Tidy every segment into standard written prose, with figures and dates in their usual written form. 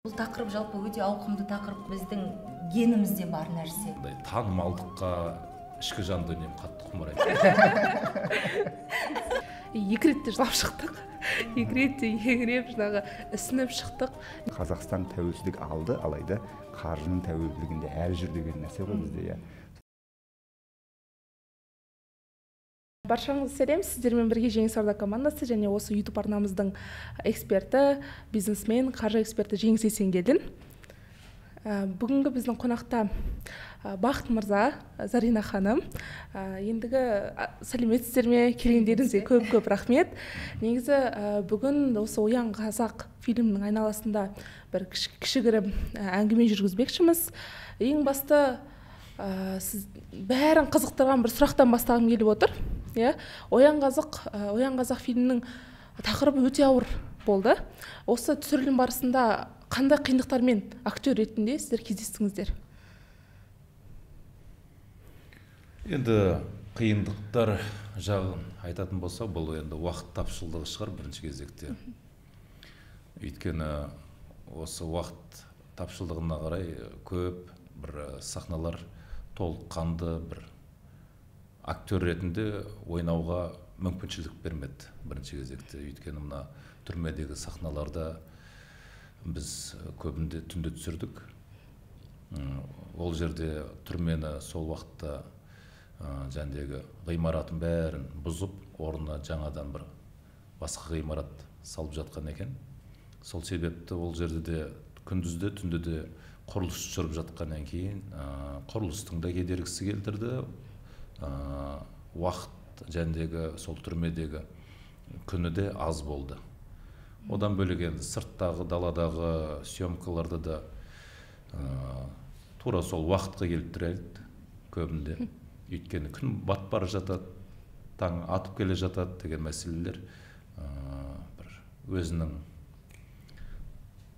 Бұл тақырып жалпы өте ауқымды тақырып, біздің генімізде бар нәрсе. Танымалдыққа ішкі жан дүнием қатты құмарайды. Екі ретте жылап шықтық. Екі ретте еңіреп жаңағы ісініп шықтық. Қазақстан тәуелсіздік алды, алайда қаржының тәуелділігінде әлі жүр деген нәрсе ғой бізде. Баршаңызды сәлем, сіздермен бірге Жеңіс Сауда командасы және осы YouTube арнамыздың эксперті, бизнесмен, қаржы эксперті Жеңіс Есенгелдин. Бүгінгі біздің қонақта Бақыт мырза, Зарина ханым. Ендігі сәлеметсіздер ме, келгендеріңізге көп рахмет. Негізі бүгін осы Оян қазақ фильмінің айналасында бір кішігірім әңгіме жүргізбекшіміз. Ең басты сіз бәрін қызықтырған бір сұрақтан бастағым келіп отыр. Оян қазақ фильмінің тақырыбы өте ауыр болды. Осы түсірілім барысында қандай қиындықтармен актер ретінде сіздер кездестіңіздер? Енді қиындықтар жағын айтатын болса, бұл енді уақыт тапшылығы шығар бірінші кезекте. Өйткені осы уақыт тапшылығына қарай көп бір сахналар толыққанды бір актер ретінде ойнауға мүмкіншілік бермеді бірінші кезекте. Өйткені мына түрмедегі сахналарда біз көбінде түнде түсірдік. Ол жерде түрмені сол уақытта жәндегі ғимаратын бәрін бұзып, орнына жаңадан бір басқа ғимарат салып жатқан екен. Сол себепті ол жерде де күндізде, түнде де құрылыс жүріп жатқаннан кейін құрылыстың да кедергісі келтірді. Уақыт жәндегі сол түрмедегі күні де аз болды. Одан бөлек енді сырттағы, даладағы съемкаларда да тура сол уақытқа келіп тұрады көбінде. Өйткені күн батып бара жатады, таң атып келе жатады деген мәселелер бір өзінің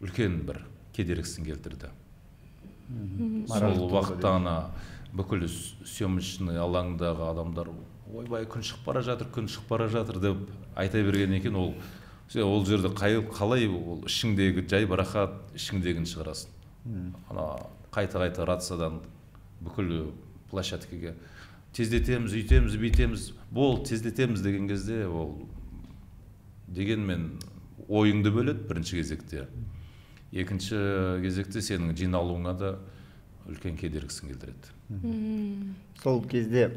үлкен бір кедергісін келтірді. Сол уақытта бүкіл съемочный алаңдағы адамдар ойбай күн шығып бара жатыр деп айта берген екен. Ол жерде қалай ол ішіңдегі жай барақат ішіңдегін шығарасың. Қайта рациядан бүкіл площадкаға тездетеміз, үйтеміз, бүйтеміз, тездетеміз деген кезде ол дегенмен ойыңды бөледі бірінші кезекте. Екінші кезекте сенің жиналуыңа да үлкен кедергісін келтіреді. Сол кезде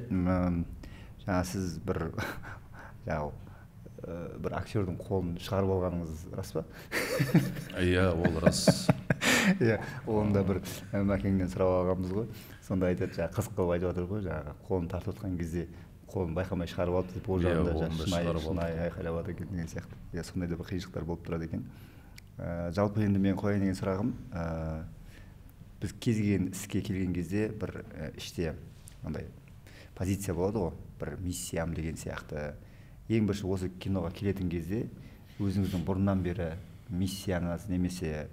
сіз бір актердің қолын шығарып алғаныңыз рас па? Иә, ол рас. Онда бір Мәкеңнен сұрап алғанбыз ғой. Сонда айтады, қызық қылып айтып отыр ғой, қолын тартып отқан кезде қолын байқамай шығарып алды деп, ол жағында шынайы айқайлап отыр деген сияқты. Сондай да бір қиыншылықтар болып тұрады екен. Жалпы енді мен қояйын деген сұрағым, біз кез келген іске келген кезде бір іште андай позиция болады ғой, бір миссиям деген сияқты. Ең бірінші осы киноға келетін кезде өзіңіздің бұрыннан бері миссияңыз немесе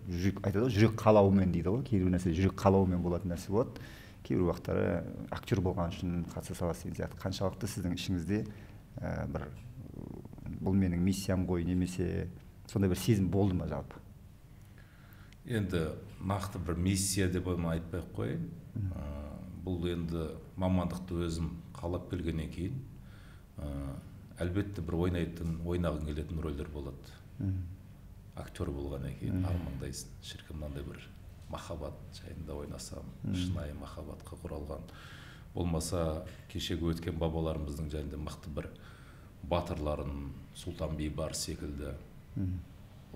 жүрек қалауымен дейді ғой, кейбір нәрсе жүрек қалауымен болатын нәрсе болады. Кейбір уақыттары актер болған үшін қатыса саласыз деген сияқты. Қаншалықты сіздің ішіңізде бір бұл менің миссиям ғой немесе сондай бір сезім болды ма жалпы? Енді нақты бір миссия деп айтпай-ақ қояйын. Бұл енді мамандықты өзім қалап келгеннен кейін әлбетте бір ойнағың келетін рөлдер болады. Актер болғаннан кейін армандайсың, шіркін мынандай бір махаббат жайында ойнасам, шынайы махаббатқа құралған. Болмаса кешегі өткен бабаларымыздың жайында мықты бір батырларын, Сұлтан Бейбарыс секілді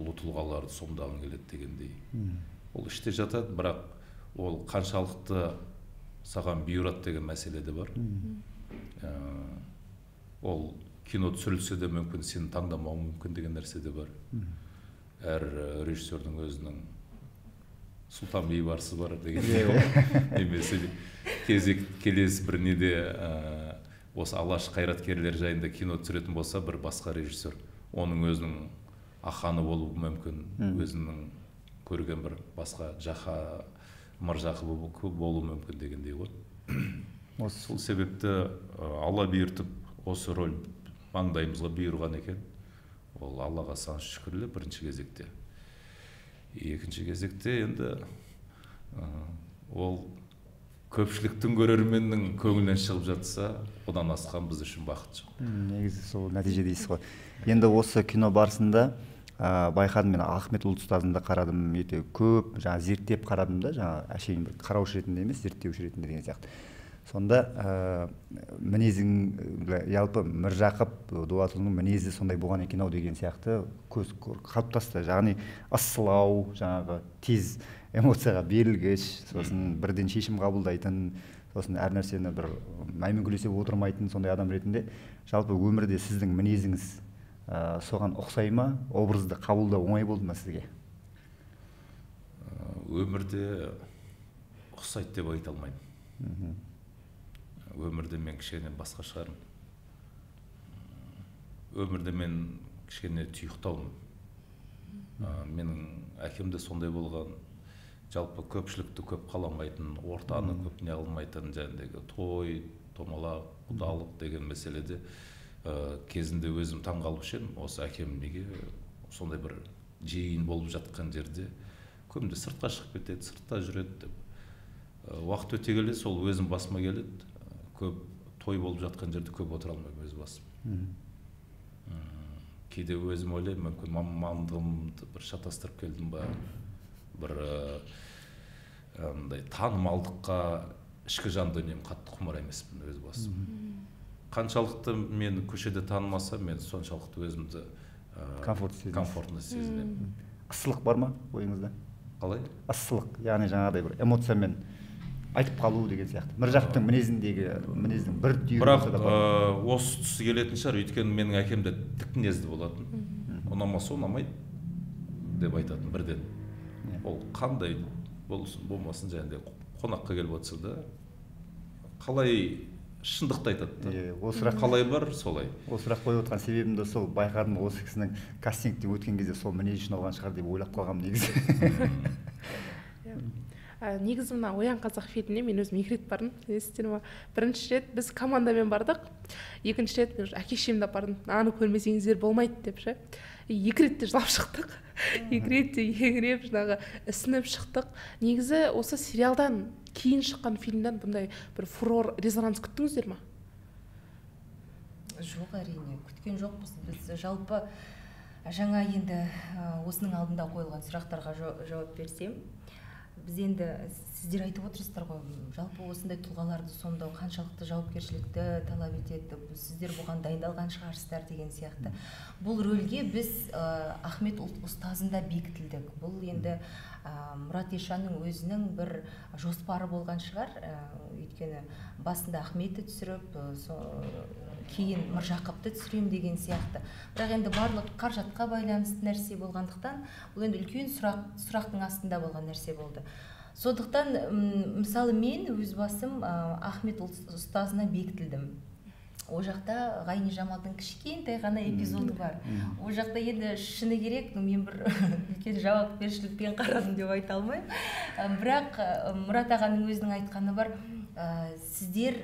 ұлы тұлғаларды сомдағың келеді дегендей. Ол іште жатады, бірақ ол қаншалықты саған бұйырады деген мәселе де бар. Ол кино түсірілсе де мүмкін сені таңдамауы мүмкін деген нәрсе де бар. Әр режиссердің өзінің Сұлтан Бейбарысы бар деген. Немесе келесі бір неде осы алаш қайраткерлер жайында кино түсіретін болса, бір басқа режиссер оның өзінің аханы болуы мүмкін, өзінің көрген бір басқа мыржақы болуы мүмкін дегендей ғой. Сол себепті Алла бұйыртып осы рөл маңдайымызға бұйырған екен. Ол Аллаға сан шүкірлі бірінші кезекте. екінші кезекте енді ол көпшіліктің көрерменнің көңілінен шығып жатса, одан асқан біз үшін бақыт жоқ. Негізі сол нәтиже дейсіз ғой. Енді осы кино барысында байқадым, мен Ахмет ұстазын да қарадым, өте көп жаңа зерттеп қарадым да, жаңа әшейін бір қараушы ретінде емес, зерттеуші ретінде деген сияқты. Сонда мінезің, жалпы Міржақып Дулатұлының мінезі сондай болған екен ау деген сияқты көз қалыптасты. Яғни ысылау, жаңағы тез эмоцияға берілгіш, сосын бірден шешім қабылдайтын, сосын әр нәрсені бір мәймөңкелесіп отырмайтын сондай адам ретінде. Жалпы өмірде сіздің мінезіңіз соған ұқсай ма? Образды қабылдау оңай болды ма сізге? Өмірде ұқсайды деп айта алмаймын. Өмірде мен кішкене басқа шығармын. Өмірде мен кішкене тұйықтаумын. Менің әкем де сондай болған. Жалпы көпшілікті көп қаламайтын, ортаны көп не қылмайтын, жәндегі той, томалақ, құдалық деген мәселеде кезінде өзім таңғалушы едім. Осы әкем неге сондай бір жиын болып жатқан жерде көбінде сыртқа шығып кетеді, сыртта жүреді деп. Уақыт өте келе сол өзім басыма келеді. Көп той болып жатқан жерде көп отыра алмаймын өз басым. Кейде өзім ойлаймын, мүмкін мамандығымды бір шатастырып келдім ба, бір танымалдыққа ішкі жан дүнием қатты құмар емеспін өз басым. Қаншалықты мені көшеде танымаса, мен соншалықты өзімді комфортно сезінемін. Ысылық бар ма ойыңызда? Қалай? Ысылық, яғни жаңағыдай бір эмоциямен айтып қалу деген сияқты. Міржақыптың мінездің бір түйірі болса да бар. Бірақ осы тұсы келетін шығар, өйткені менің әкем де тік мінезді болатын. Ұнамаса ұнамайды деп айтатын бірден. Ол қандай болсын болмасын, және де қонаққа келіп отырса да қалай шындықты айтады. Қалай бар, солай. Осы сұрақ қойып отырған себебім де сол, байқадым осы кісінің кастингте өткен кезде сол мінез үшін алған шығар деп ойлап қалғам негізі. Негізі мына Оян қазақ фильміне мен өзім 2 рет бардым. Бірінші рет біз командамен бардық, екінші рет мен әке-шешемді апардым. Аны көрмесеңіздер болмайды деп ше. 2 ретте жылап шықтық. 2 ретте еңіреп жаңағы ісініп шықтық. Негізі осы сериалдан кейін шыққан фильмден бұндай бір фурор, резонанс күттіңіздер ма? Жоқ, әрине, күткен жоқпыз. Біз жалпы жаңа енді осының алдында қойылған сұрақтарға жауап берсем, біз енді сіздер айтып отырсыздар ғой, жалпы осындай тұлғаларды сомдау қаншалықты жауапкершілікті талап етеді, сіздер бұған дайындалған шығарсыздар деген сияқты. Бұл рөлге біз Ахмет ұстазында бекітілдік. Бұл енді Мұрат Ешанның өзінің бір жоспары болған шығар, өйткені басында Ахметті түсіріп, кейін Міржақыпты түсірем деген сияқты. Бірақ енді барлық қаражатқа байланысты нәрсе болғандықтан, бұл енді үлкен сұрақтың астында болған нәрсе болды. Сондықтан, мысалы мен өз басым Ахмет ұстазына бекітілдім. О жақта Ғайни Жамалдың кішкентай ғана эпизоды бар. О жақта енді шыны керек, мен бір үлкен жауапкершілікпен қарадым деп айта алмаймын. Бірақ Мұрат ағаның өзінің айтқаны бар, сіздер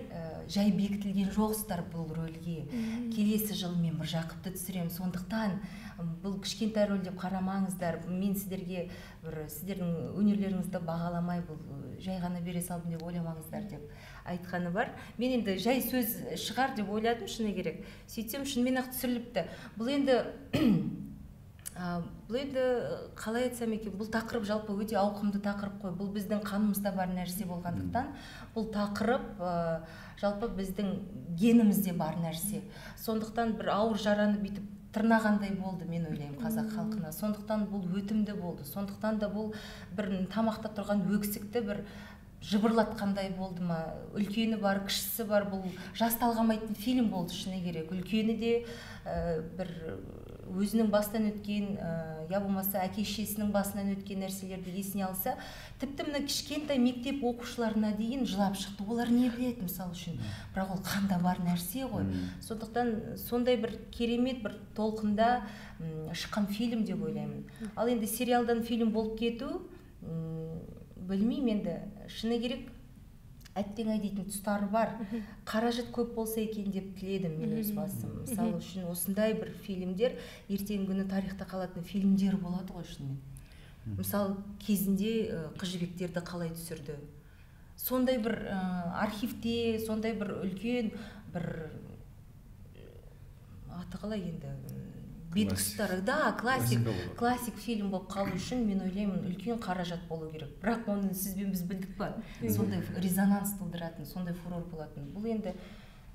жай бекітілген жоқсыздар бұл рөлге. Келесі жылы мен Міржақыпты түсіремін. Сондықтан бұл кішкентай рөл деп қарамаңыздар. Мен сіздерге сіздердің өнерлеріңізді бағаламай, бұл жай ғана бере салдым деп ойламаңыздар деп айтқаны бар. Мен енді жай сөз шығар деп ойладым, шыны керек. Сөйтсем шынымен ақ түсіріліпті. Бұл енді қалай айтсам екен, бұл тақырып жалпы өте ауқымды тақырып қой. Бұл біздің қанымызда бар нәрсе болғандықтан, бұл тақырып жалпы біздің генімізде бар нәрсе. Сондықтан бір ауыр жараны бүйтіп тырнағандай болды, мен ойлаймын, қазақ халқына. Сондықтан бұл өтімді болды. Сондықтан да бұл бір тамақта тұрған өксікті бір жыбырлатқандай болды ма. Үлкені бар, кішісі бар, бұл жас талғамайтын фильм болды шыны керек. Үлкені де бір өзінің басынан өткен, я болмаса әке-шешесінің басынан өткен нәрселерді есіне алса, тіпті мына кішкентай мектеп оқушыларына дейін жылап шықты. Олар не біледі мысалы үшін? Бірақ ол қанда бар нәрсе ғой. Сондықтан сондай бір керемет бір толқында шыққан фильм деп ойлаймын. Ал енді сериалдан фильм болып кету, білмеймін, енді шыны керек әттең-ай дейтін тұстары бар. Қаражат көп болса екен деп тіледім мен өз басым. Мысалы үшін осындай бір фильмдер ертеңгі күні тарихта қалатын фильмдер болады ғой шынымен. мысалы кезінде қыз жібектерді қалай түсірді, сондай бір архивте сондай бір үлкен бір аты қалай енді беткістары, да, классик фильм болып қалу үшін мен ойлаймын үлкен қаражат болу керек, бірақ оны сіз бен біз білдік па, сондай резонанс тудыратын, сондай фурор болатын. Бұл енді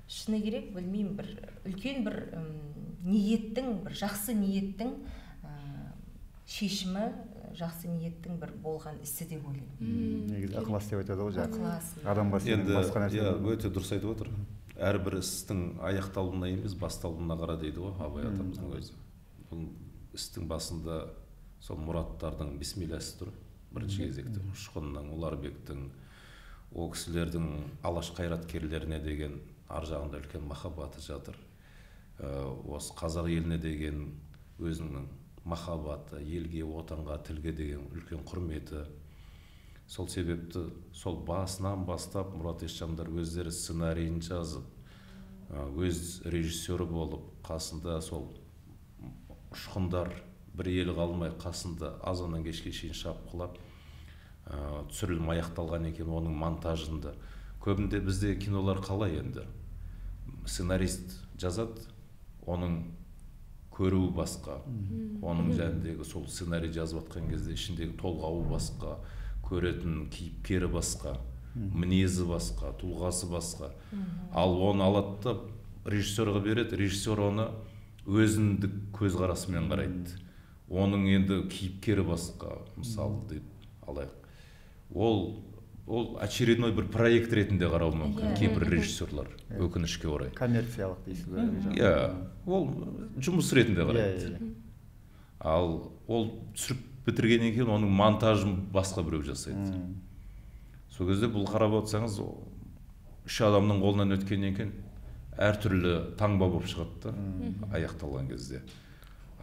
шыны керек, білмеймін, бір үлкен бір ниеттің, бір жақсы ниеттің шешімі, жақсы ниеттің бір болған ісі деп ойлаймын. Негізі ықылас деп айтады ғой, ықылас. адамға сенің басқа нәрсе. Өте дұрыс айтып отыр. Әрбір істің аяқталуына емес, басталуына қара дейді ғой Абай атамыздың өзі. Бұл істің басында сол мұраттардың бисмилласы тұр. Бірінші кезекте Ұшқынның, Ұларбектің, о кісілердің алаш қайраткерлеріне деген ар жағында үлкен махаббаты жатыр. Осы қазақ еліне деген өзінің махаббаты, елге, отанға, тілге деген үлкен құрметі. Сол себепті сол басынан бастап Мұрат Есжандар өздері сценарийін жазып, өз режиссері болып, қасында сол ұшқындар бір ел қалмай қасында азаннан кешке шейін шапқылап, түсірілім аяқталған екен, оның монтажында. Көбінде бізде кинолар қалай енді? Сценарист жазады, оның көруі басқа, оның жәндегі сол сценарий жазып атқан кезде ішіндегі толғауы басқа, көретін кейіпкері басқа, мінезі басқа, тұлғасы басқа. Ал оны алады да режиссерға береді, режиссер оны өзіндік көзқарасымен қарайды. Оның енді кейіпкері басқа, мысалы деп алайық. Ол очередной бір проект ретінде қарау мүмкін кейбір режиссерлар, өкінішке орай. Коммерциялық дейсіз ғой. Иә, ол жұмыс ретінде қарайды. Ал ол түсіріп бітіргеннен кейін оның монтажын басқа біреу жасайды. Сол кезде бұл қарап отырсаңыз, үш адамның қолынан өткеннен кейін әртүрлі таңба болып шығады да, аяқталған кезде.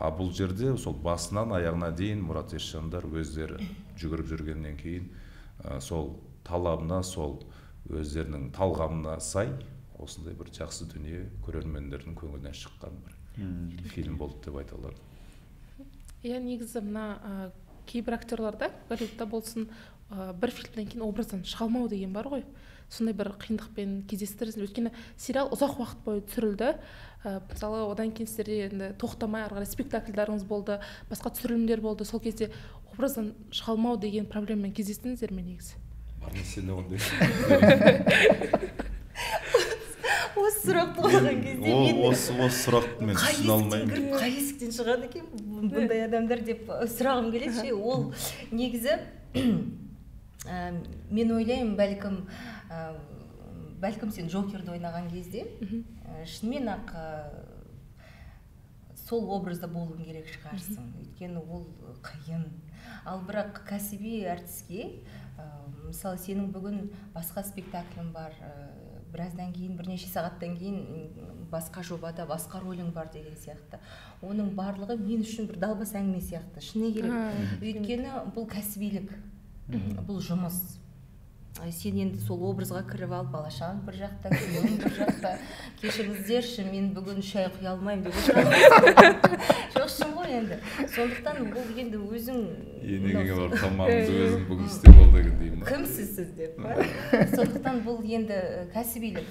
А бұл жерде сол басынан аяғына дейін Мұрат Есжандар өздері жүгіріп жүргеннен кейін сол талабына, сол өздерінің талғамына сай осындай бір жақсы дүние көрермендердің көңілінен шыққан бір фильм болды деп айта аламын. Иә, негізі мына кейбір актерларда, Голливудта болсын, бір фильмден кейін образдан шыға алмау деген бар ғой. Сондай бір қиындықпен кездестіресіз. Өйткені сериал ұзақ уақыт бойы түсірілді. Мысалы, одан кейін сіздерде енді тоқтамай ары қарай спектакльдарыңыз болды, басқа түсірілімдер болды. Сол кезде образдан шыға алмау деген проблемамен кездестіңіздер ме негізі? Сен ондай. Осы сұрақты қойған кезде осы сұрақты мен түсіне алмаймын. Қай есіктен шығады екен бұндай адамдар деп сұрағым келеді. Ол негізі мен ойлаймын, бәлкім сен Джокерді ойнаған кезде шынымен ақ сол образда болуың керек шығарсың. Өйткені ол қиын. Ал бірақ кәсіби әртіске, мысалы, сенің бүгін басқа спектаклің бар, біраздан кейін, бірнеше сағаттан кейін басқа жобада басқа рөлің бар деген сияқты. Оның барлығы мен үшін бір далбас әңгіме сияқты. Шыны керек. Өйткені бұл кәсібилік, бұл жұмыс. Сен енді сол образға кіріп алып, балашағың бір жақта, күйеуің бір жақта, кешіріңіздерші, мен бүгін шай құя алмаймын деп отырмын. Жоқшың ғой енді. Сондықтан бұл енді өзің енеңе бар тамағыңды өзің бүгін істеп ал деген деймін. Кімсіз сіз деп. Сондықтан бұл енді кәсібилік.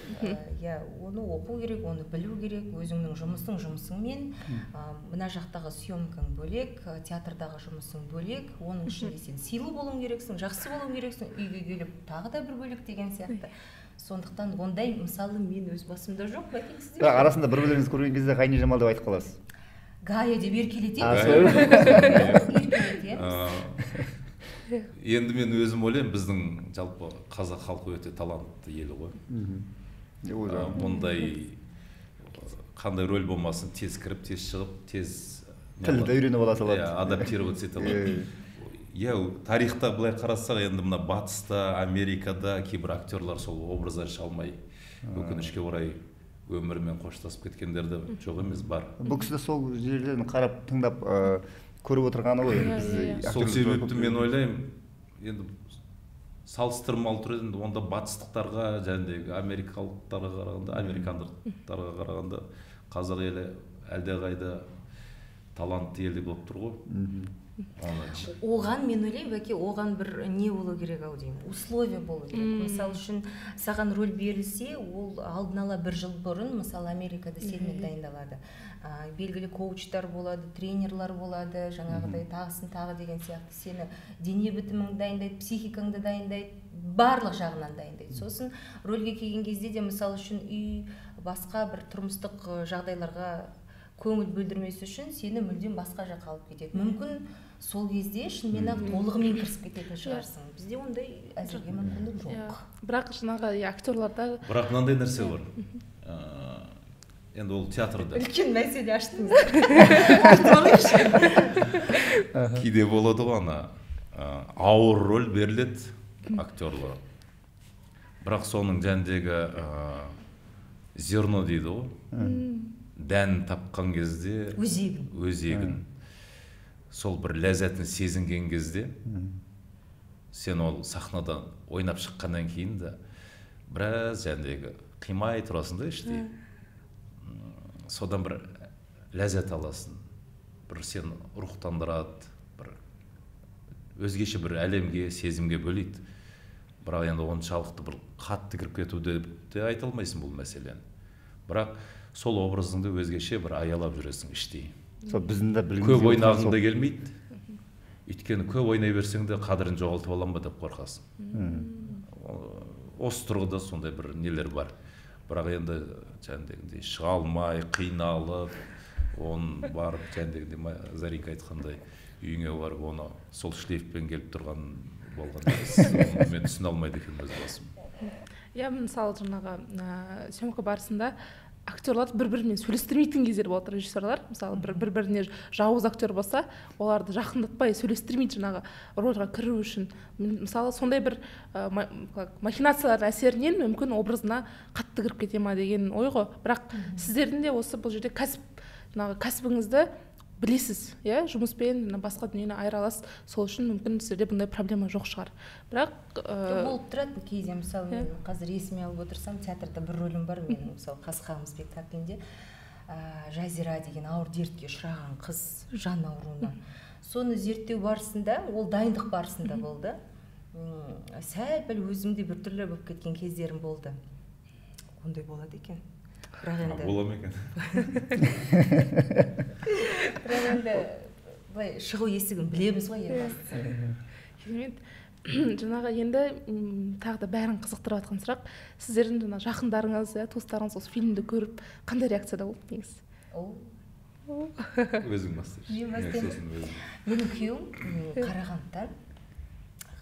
Оны оқу керек, оны білу керек, өзіңнің жұмысыңмен, мына жақтағы съемкаң бөлек, театрдағы жұмысың бөлек, оның ішінде сен сыйлы болуың керексің, жақсы болуың керексің, үйге келіп тағы да бір бөлек деген сияқты. Сондықтан ондай мысалы мен өз басымда жоқ, бәкең сізде. Бірақ арасында бір-бірлеріңізді көрген кезде Ғайни Жамал деп айтып қаласыз. Гая деп еркелетеді. Енді мен өзім ойлаймын, біздің жалпы қазақ халқы өте талантты елі ғой. Мұндай қандай рөл болмасын, тез кіріп, тез шығып, тез тілді үйреніп ала салады. Адаптироваться ете алады. Тарихта былай қарасақ, енді мына батыста, Америкада кейбір актерлар сол образдан шыға алмай, өкінішке орай өмірмен қоштасып кеткендерді жоқ емес, бар. Бұл кісі сол жерлерін қарап, тыңдап, көріп отырғаны ғой. Сол себепті мен ойлаймын, енді салыстырмалы түрде онда батыстықтарға, жәндегі америкалықтарға қарағанда, американдықтарға қарағанда қазақ елі әлдеқайда талантты елі болып тұр ғой. Оған мен ойлаймын, бәке, оған бір не болу керек ау деймін, условия болу керек. Мысалы үшін саған рөл берілсе, ол алдын ала бір жыл бұрын, мысалы Америкада сенімен дайындалады. Белгілі коучтар болады, тренерлар болады, жаңағыдай тағысын тағы деген сияқты сені дене бітімің дайындайды, психикаңды дайындайды, барлық жағынан дайындайды. Сосын рөлге келген кезде де, мысалы үшін үй, басқа бір тұрмыстық жағдайларға көңіл бөлдірмес үшін сені мүлдем басқа жаққа алып кетеді. Мүмкін сол кезде шынымен ақ толығымен кірісіп кететін шығарсың. Бізде ондай әзірге мүмкіндік жоқ. Бірақ жаңағы актерларда бірақ мынандай нәрсе бар. Енді ол театрда үлкен мәселе аштыңыз. кейде болады ғой, ауыр рөл беріледі актерлар. Бірақ соның жәндегі зерно дейді ғой, дән тапқан кезде, өзегін, сол бір ләззатын сезінген кезде, сен ол сахнада ойнап шыққаннан кейін де біраз жәндегі қимай тұрасың да іштей. Содан бір ләззат аласың, бір сен рухтандырады, бір өзгеше бір әлемге, сезімге бөлейді. Бірақ енді оншалықты бір қатты кіріп кетуді де айта алмайсың бұл мәселені. Бірақ сол образыңды өзгеше бір аялап жүресің іштей. Көп ойнағың да келмейді. Өйткені көп ойнай берсең де қадірін жоғалтып аламын ба деп қорқасың. Осы тұрғыда сондай бір нелер бар. Бірақ енді жәндегіндей шыға алмай, қиналып, оны барып жәндегіндей Заринка айтқандай үйіңе барып, оны сол шлейфпен келіп тұрған болған емес. Мен түсіне алмайды екен өз басым. Иә, мысалы жаңағы съемка барысында актерлар бір-бірімен сөйлестірмейтін кездер болады, режиссерлар. Мысалы бір-біріне жауыз актер болса, оларды жақындатпай сөйлестірмейді жаңағы рольға кіру үшін. Мысалы сондай бір махинациялар әсерінен мүмкін образына қатты кіріп кете ма деген ой ғой. Бірақ сіздердің де осы бұл жерде кәсібіңізді білесіз, иә, жұмыспен басқа дүниені айыра аласыз. Сол үшін мүмкін сізде бұндай проблема жоқ шығар. Бірақ болып тұрады кейде, мысалы мен қазір есіме алып отырсам, театрда бір рөлім бар менің, мысалы Қасқағым спектаклінде Жазира деген ауыр дертке ұшыраған қыз, жан ауруына. Соны зерттеу барысында, ол дайындық барысында болды. Сәл-пәл өзімде біртүрлі болып кеткен кездерім болды. Ондай болады екен. Бола ма екен? Бірақ енді шығу есігін білеміз ғой ең жаңағы енді тағы да бәрін қызықтырып жатқан сұрақ, сіздердің жаңа жақындарыңыз, туыстарыңыз осы фильмді көріп қандай реакцияда болды негіз? Өзің бастайсың. Менің күйеуім Қарағандыдан,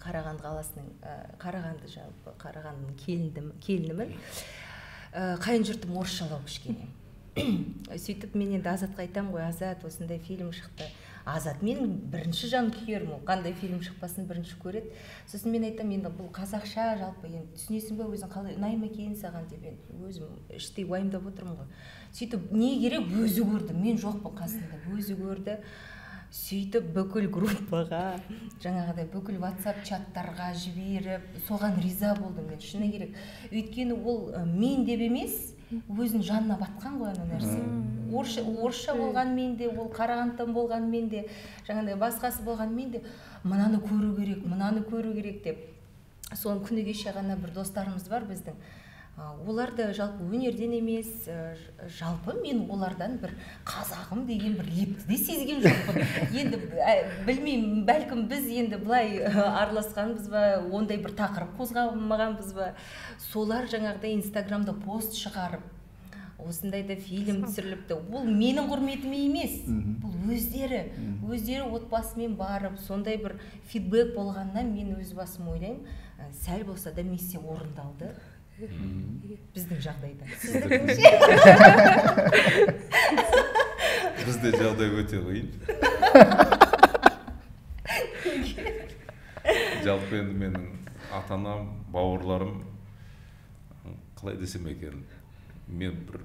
Қарағанды қаласының, Қарағанды жалпы, Қарағандының келінімін. Қайын жұртым орысшалау кішкене. Сөйтіп мен енді Азатқа айтамын ғой, Азат, осындай фильм шықты. Азат менің бірінші жан күйерім, ол қандай фильм шықпасын бірінші көреді. Сосын мен айтамын, енді бұл қазақша жалпы, енді түсінесің бе өзің, қалай ұнай ма екен саған деп, өзім іштей уайымдап отырмын ғой. Сөйтіп не керек, өзі көрді, мен жоқпын қасында, өзі көрді. Сөйтіп бүкіл группаға, жаңағыдай бүкіл WhatsApp чаттарға жіберіп, соған риза болдым мен, шыны керек. Өйткені ол мен деп емес, өзінің жанына батқан ғой ана нәрсе. Орысша болғанмен де, ол Қарағандыдан болғанмен де, жаңағыдай басқасы болғанмен де, мынаны көру керек деп. Соның күні кеше ғана бір достарымыз бар біздің. Олар да жалпы өнерден емес, жалпы мен олардан бір қазағым деген бір лепті де сезген жоқпын. Енді білмеймін, бәлкім біз енді бұлай араласқанбыз ба, ондай бір тақырып қозғамағанбыз ба. Солар жаңағыдай Инстаграмда пост шығарып, осындайда фильм түсіріліпті. Бұл менің құрметіме емес, бұл өздері отбасымен барып, сондай бір фидбэк болғаннан мен өз басым ойлаймын, сәл болса да миссия орындалды. Біздің жағдайда. Бізде жағдай өте қиын. Жалпы енді менің ата-анам, бауырларым, қалай десем екен, мен бір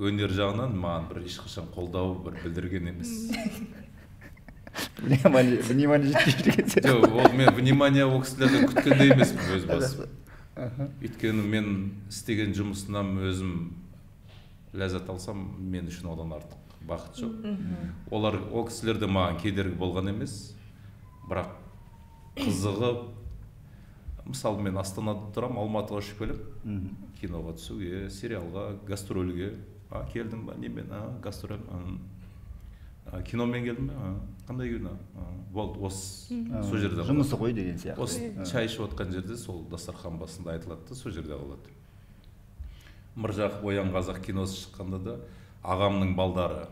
өнер жағынан маған бір ешқашан қолдау бір білдірген емес. Внимание жетпей жүрген сияқты. Жоқ, ол мен внимание ол кісілерден күткенде емеспін өз басым. Өйткені мен істеген жұмысынан өзім ләззат алсам, мен үшін одан артық. бақыт жоқ. Ол кісілерде маған кедергі болған емес, бірақ қызығып, мысалы мен Астанада тұрам, Алматыға ұшып келіп, киноға түсуге, сериалға, гастрольге, келдің ба, немен, гастроль, киномен келдің ба, қандай кино, болды, осы сол жерде жұмысы ғой деген сияқты. Осы шай ішіп отқан жерде сол дастархан басында айтылады, сол жерде қалады. Міржақып Оян қазақ киносы шыққанда да ағамның балдары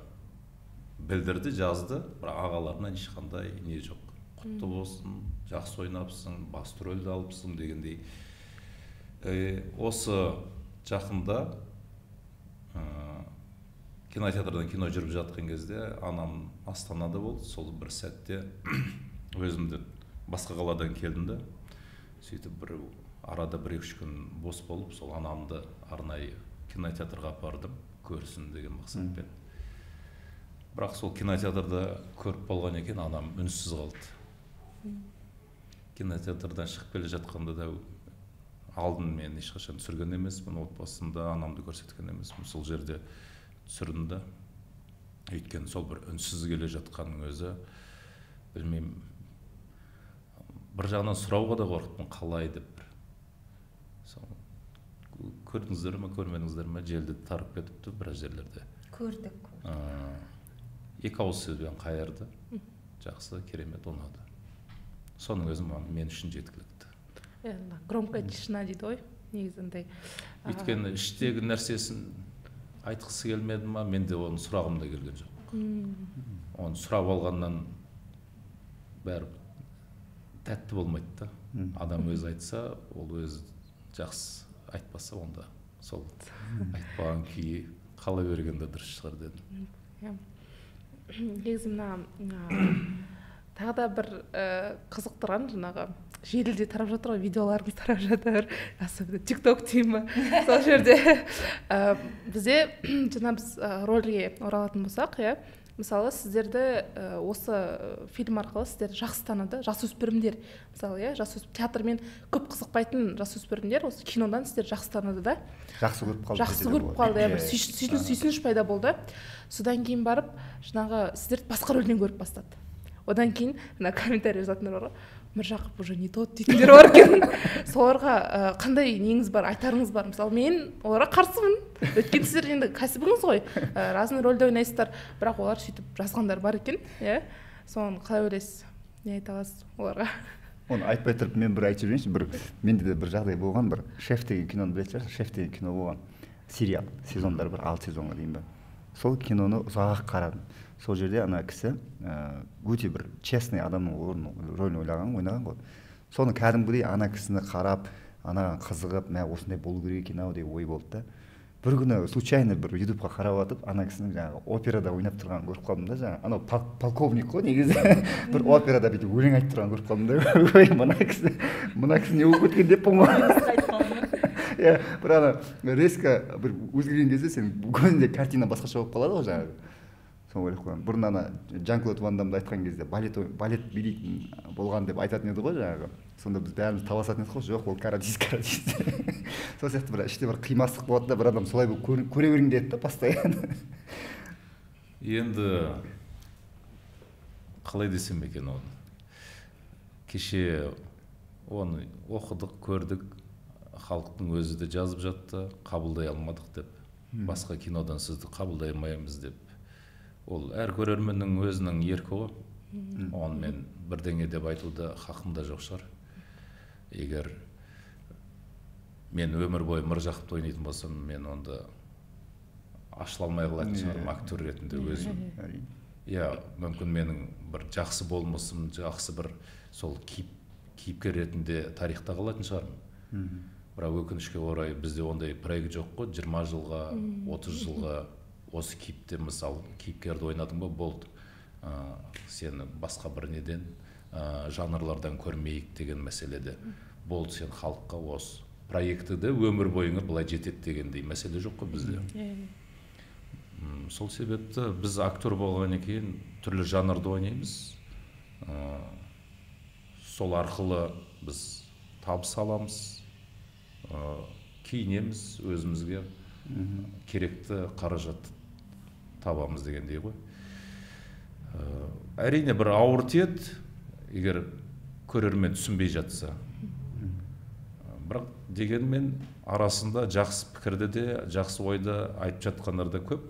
білдірді, жазды, бірақ ағаларынан ешқандай не жоқ. Құтты болсын, жақсы ойнапсың, басты рөлді алыпсың дегендей. Осы жақында кинотеатрдан кино жүріп жатқан кезде анам Астанада болды. Сол бір сәтте өзімді басқа қаладан келдім де, сөйтіп арада 1-2 күн бос болып, сол анамды арнайы кинотеатрға апардым, көрсін деген мақсатпен. Бірақ сол кинотеатрда көріп болған екен, анам үнсіз қалды. Кинотеатрдан шығып келе жатқанда да алдын мен ешқашан түсірген емеспін, отбасымда анамды көрсеткен емеспін. Сол жерде түсірдім да, өйткені сол бір үнсіз келе жатқанның өзі, білмеймін, бір жағынан сұрауға да қорықтым, қалай деп. Көрдіңіздер ме, көрмедіңіздер ме, желді тарып кетіпті біраз жерлерде. Көрдік. 2 ауыз сөзбен қайырды, жақсы, керемет, ұнады. Соның өзі мен үшін жеткілікті. Громкая тишина дейді ғой, негізінде. Өйткені іштегі нәрсесін айтқысы келмеді ма, менде оның сұрағым да келген жоқ. Оны сұрап алғаннан бәрі тәтті болмайды да. Адам өзі айтса, ол өзі жақсы, айтпаса онда сол айтпаған күйі қала бергенде дұрыс шығар дедім. Негізі тағы да бір қызықтырған жаңағы желіде тарап жатыр ғой, видеоларыңыз тарап жатыр, особенно TikTok деймін ба, сол жерде бізде жаңа біз рөлге оралатын болсақ, мысалы сіздерді осы фильм арқылы сіздерді жақсы таныды, жасөспірімдер, мысалы театрмен көп қызықпайтын жасөспірімдер осы кинодан сіздерді жақсы таныды да, жақсы көріп қалды, бір сүйсініш пайда болды. Содан кейін барып жаңағы сіздерді басқа рөлден көріп бастады. Одан кейін комментарий жазатындар бар ғой, Міржақып уже не тот дейтіндер бар екен. Соларға қандай неңіз бар, айтарыңыз бар? Мысалы мен оларға қарсымын. Өйткені сіздер енді кәсібіңіз ғой, разный рөлде ойнайсыздар, бірақ олар сөйтіп жазғандар бар екен. Соны қалай ойлайсыз? Не айта аласыз оларға? Оны айтпай тұрып мен бір айтып жіберейінші, менде де бір жағдай болған, бір «Шеф» деген киноны білетін шығарсыз, «Шеф» деген кино болған, сериал, сезондар бір 6 сезонға дейін ба. Сол киноны ұзақ қарадым. Сол жерде ана кісі өте бір честный адамның рөлін ойнаған ғой. Соны кәдімгідей ана кісіні қарап, анаған қызығып, осындай болу керек екен ау деп ой болды да. Бір күні случайно бір ютубқа қарап жатып, ана кісінің жаңағы операда ойнап тұрғанын көріп қалдым да, жаңағы анау полковник қой негізі. Бір операда бүйтіп өлең айтып тұрғанын көріп қалдым да. Ой, мына кісі не болып кеткен деппін ғой. Бір ана резко бір өзгерген кезде сен көзіңде картина басқаша болып қалады ғой жаңағы. Соны ойлап қойған. Бұрын ана Жан-Клод Ван Дамды айтқан кезде балет билейтін болған деп айтатын еді ғой жаңағы. Сонда біз бәріміз таласатын едік қой, жоқ, ол каратист. Сол сияқты бір іште бір қимастық болады да, бір адам солай болып көре бергің келеді да постоянно. Енді қалай десем екен оны. Кеше оны оқыдық, көрдік, халықтың өзі де жазып жатты, қабылдай алмадық деп. Басқа кинодан сізді қабылдай алмаймыз деп. Ол әр көрерменнің өзінің еркі ғой. Оны мен бірдеңе деп айтуда хақым да жоқ шығар. Егер мен өмір бойы Міржақыпты ойнайтын болсам, мен онда ашыла алмай қалатын шығармын актер ретінде өзім. Мүмкін менің бір жақсы болмысым, жақсы бір сол кейіпкер ретінде тарихта қалатын шығармын. Бірақ өкінішке орай бізде ондай проект жоқ қой, 20 жылға, 30 жылға осы кейіпте, мысалы, кейіпкерді ойнадың ба, болды. Сені басқа бір неден, жанрлардан көрмейік деген мәселеде. Болды, сен халыққа осы проектіде өмір бойыңа былай жетеді дегендей мәселе жоқ қой бізде. Сол себепті біз актер болғаннан кейін түрлі жанрды ойнаймыз. Сол арқылы біз табыс аламыз, киінеміз, өзімізге керекті қаражат табамыз дегендей ғой. Әрине бір ауыр тиеді, егер көрермен түсінбей жатса. Бірақ дегенмен арасында жақсы пікірді де, жақсы ойды айтып жатқандар да көп.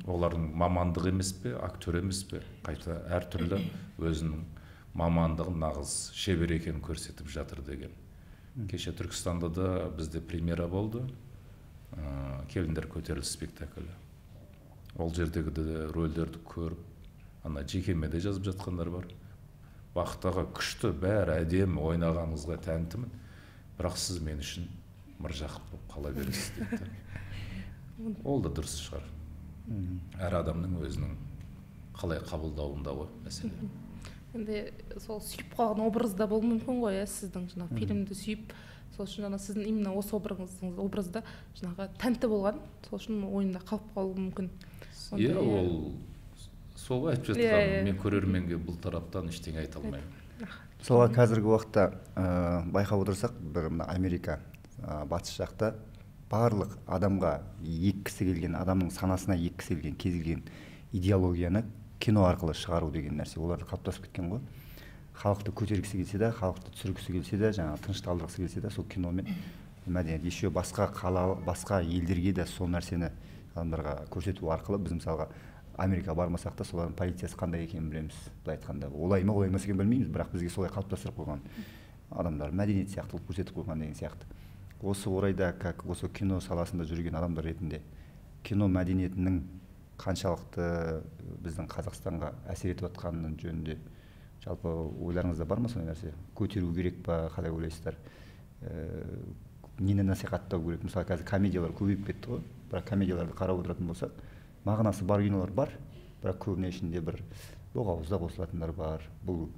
Олардың мамандығы емес пе, актер емес пе, қайта әртүрлі өзінің мамандығын нағыз шебер екенін көрсетіп жатыр деген. Кеше Түркістанда да бізде премьера болды. Келіндер көтеріліс спектаклі. Ол жердегі рөлдерді көріп, ана жекеме де жазып жатқандар бар. Бақыттаға күшті, бәрі әдемі, ойнағаныңызға тәнтімін. Бірақ сіз мен үшін мыржақып болып қала бересіз дейді. Ол да дұрыс шығар. Әр адамның өзінің қалай қабылдауында ғой мәселе. Енді сол сүйіп қалған образда болуы мүмкін ғой, сіздің жаңағы фильмді сүйіп, сол үшін жаңа сіздің именно осы образда жаңағы тәнті болған, сол үшін ойында қалып қалуы мүмкін. Иә, ол сол айтып жатқан, мен көрерменге бұл тараптан ештеңе айта алмаймын. Солға қазіргі уақытта байқап отырсақ, бір Америка батыс жақта барлық адамға еккісі келген, адамның санасына еккісі келген, кез келген идеологияны кино арқылы шығару деген нәрсе оларды қалыптасып кеткен ғой. Халықты көтергісі келсе де, халықты түсіргісі келсе де, жаңа тынышталдырғысы келсе де, сол киномен мәдениет еще басқа елдерге де сол нәрсені адамдарға көрсету арқылы біз мысалға Америка бармасақ та солардың полициясы қандай екенін білеміз. Былай айтқанда, олай ма екенін білмейміз, бірақ бізге солай қалыптастырып қойған адамдар мәдениет сияқты көрсетіп қойған деген сияқты. Осы орайда, осы кино саласында жүрген адамдар ретінде кино мәдениетінің қаншалықты біздің Қазақстанға әсер етіп жатқанының жөнінде жалпы ойларыңызда бар ма сондай нәрсе? Көтеру керек па, қалай ойлайсыздар? Нені насихаттау керек? Мысалы, қазір комедиялар көбейіп кетті ғой, бірақ комедияларды қарап отыратын болсақ, мағынасы бар кинолар бар, бірақ көбіне ішінде бір боғауызда қосылатындар бар. Бұл